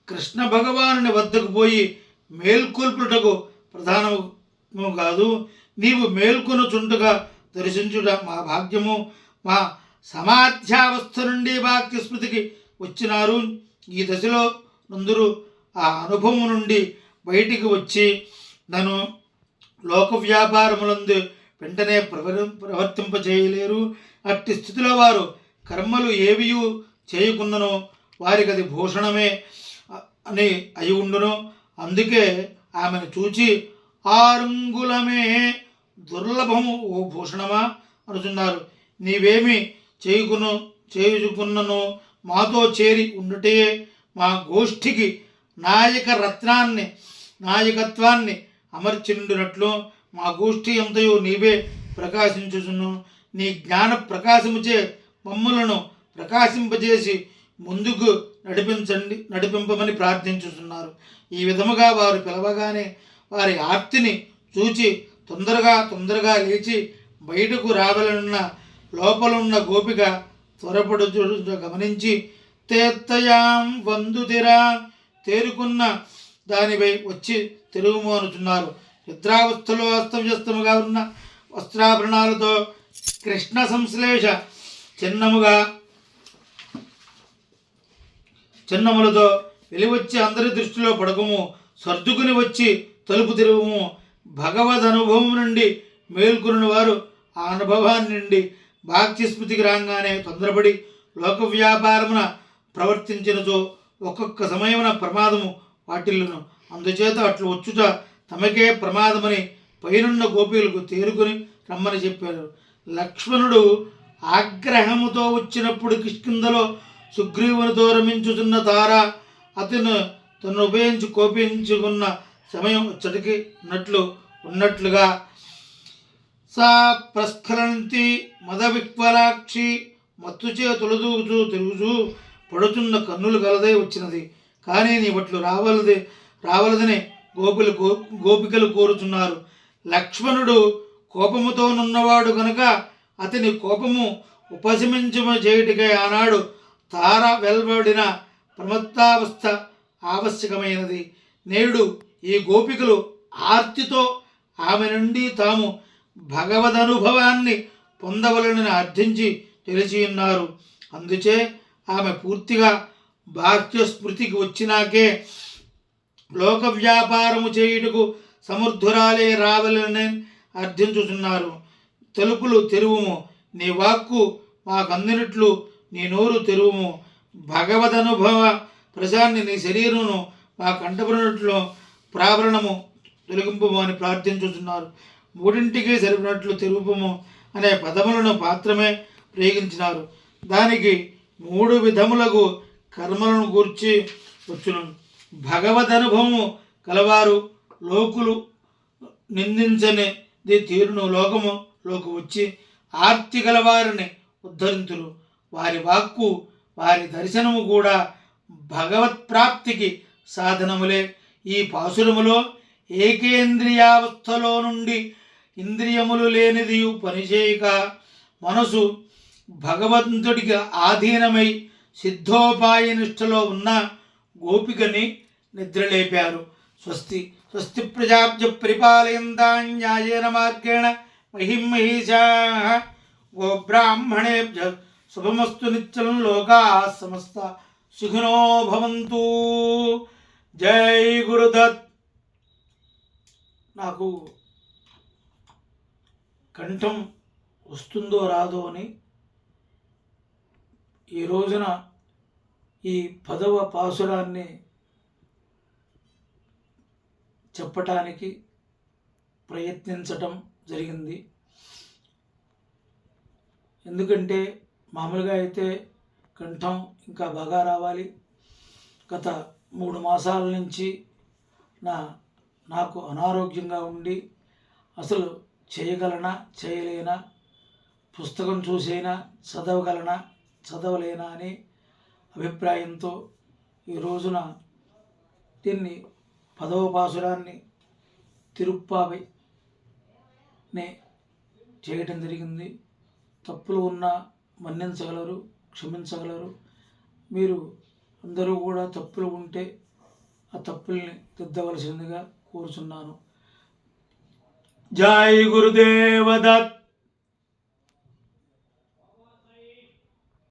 కృష్ణ భగవానుని వద్దకు పోయి మేల్కొల్పుటకు ప్రధానము కాదు, నీవు మేల్కొనుచుండగా దర్శించుట మా భాగ్యము. మా సమాధ్యావస్థ నుండి వాక్య స్మృతికి వచ్చినారు. ఈ దశలో నందరూ ఆ అనుభవం నుండి బయటికి వచ్చి నన్ను లోక వ్యాపారములందు వెంటనే ప్రవర్తింపజేయలేరు. అట్టి స్థితిలో వారు కర్మలు ఏవియూ చేయకుండాను వారికి అది భూషణమే అని అయి ఉండును. అందుకే ఆమెను చూచి ఆరంగులమే దుర్లభము ఓ భూషణమా అనుచున్నారు. నీవేమి చేయుకున్నను మాతో చేరి ఉండుటే మా గోష్ఠికి నాయకత్వాన్ని అమర్చిండునట్లు మా గోష్ఠి అంతయు నీవే ప్రకాశించుచును. నీ జ్ఞాన ప్రకాశముచే మమ్ములను ప్రకాశింపజేసి ముందుకు నడిపింపమని ప్రార్థించుతున్నారు. ఈ విధముగా వారు పిలవగానే వారి ఆర్తిని చూచి తొందరగా లేచి బయటకు రావాలన్న లోపలున్న గోపిక త్వరపడుచు గమనించి తేత్తయాం వందుతిరా తేరుకున్న దానిపై వచ్చి తిరుగుము అనుచున్నారు. నిద్రావస్థలో అస్తవ్యస్తముగా ఉన్న వస్త్రాభరణాలతో కృష్ణ సంశ్లేష చిన్నములతో వెలివచ్చి అందరి దృష్టిలో పడకము. సర్దుకుని వచ్చి తలుపు తిరుగుము. భగవద్ అనుభవం నుండి మేల్కొన్న వారు ఆ అనుభవాన్ని నుండి వాక్య స్మృతికి రాగానే తొందరపడి లోక వ్యాపారమున ప్రవర్తించినచో ఒక్కొక్క సమయమున ప్రమాదము వాటిల్లును. అందుచేత అట్లు వచ్చుట తమకే ప్రమాదమని పైనున్న గోపికలకు తేరుకొని రమ్మని చెప్పారు. లక్ష్మణుడు ఆగ్రహముతో వచ్చినప్పుడు కిష్కింధలో సుగ్రీవునితో రమించుతున్న తార తను ఉపయోగించి కోపించుకున్న సమయం చటికి ఉన్నట్లుగా సా ప్రస్ఖలంతి మద విక్వలాక్షి మత్తుచే తొలదూగుచూ తిరుగుచూ పడుతున్న కన్నులు కలదై వచ్చినది. కానీ నీ బట్లు రావలదని గోపికలు కోరుచున్నారు. లక్ష్మణుడు కోపముతోనున్నవాడు కనుక అతని కోపము ఉపశమించమ చేయుటికై ఆనాడు తార వెల్వడిన ప్రమత్తావస్థ ఆవశ్యకమైనది. నేడు ఈ గోపికలు ఆర్తితో ఆమె నుండి తాము భగవదనుభవాన్ని పొందవలనని అర్థించి తెలిసి ఉన్నారు. అందుచే ఆమె పూర్తిగా బాహ్య స్మృతికి వచ్చినాకే లోక వ్యాపారము చేయుటకు సమర్థురాలే రావాలని అర్థించుతున్నారు. తలుపులు తెరువుము, నీ వాక్కు మాకందినట్లు నీ నోరు తెరువుము. భగవదనుభవ ప్రజాన్ని నీ శరీరమును మా కంటపడినట్లు ప్రావరణము తొలగింపము అని ప్రార్థించుతున్నారు. మూడింటికి సరిపినట్లు తెరుపుము అనే పదములను మాత్రమే ప్రయోగించినారు. దానికి 3 విధములకు కర్మలను గూర్చి వచ్చును. భగవద్ అనుభవము కలవారు లోకులు తీరును లోకములోకి వచ్చి ఆర్తి గల వారిని ఉద్ధరింతురు. వారి వాక్కు వారి దర్శనము కూడా భగవత్ప్రాప్తికి సాధనములే. ఈ పాసురములో ఏకేంద్రియావస్థలో నుండి ఇంద్రియములు లేనిది పనిచేయక మనసు భగవంతుడికి ఆధీనమై సిద్ధోపాయ నిష్టలో ఉన్న గోపికని నిద్రలేపారు. స్వస్తి స్వస్తి ప్రజాభ్య పరిపాలయంతాం న్యాయేన మార్గేణ మహిం మహిషాః గోబ్రాహ్మణేభ్య శుభమస్తు నిత్యం. లోకాః సమస్తా సుఖినో భవంతు. జై గురుదత్. నాకు కంఠం వస్తుందో రాదో అని ఈ రోజున ఈ 10వ పాసురాన్ని చెప్పటానికి ప్రయత్నించటం జరిగింది. ఎందుకంటే మామూలుగా అయితే కంఠం ఇంకా బాగా రావాలి. గత 3 మాసాల నుంచి నాకు అనారోగ్యంగా ఉండి అసలు చేయగలనా చేయలేనా, పుస్తకం చూసైనా చదవగలనా చదవలేనా అనే అభిప్రాయంతో ఈ రోజున దీన్ని 10వ పాసురాన్ని తిరుప్పావైనే చేయటం జరిగింది. తప్పులు ఉన్నా మన్నించగలరు, క్షమించగలరు. మీరు అందరూ కూడా తప్పులు ఉంటే ఆ తప్పుల్ని దిద్దవలసిందిగా కోరుచున్నాను. జై గురుదేవ దత్.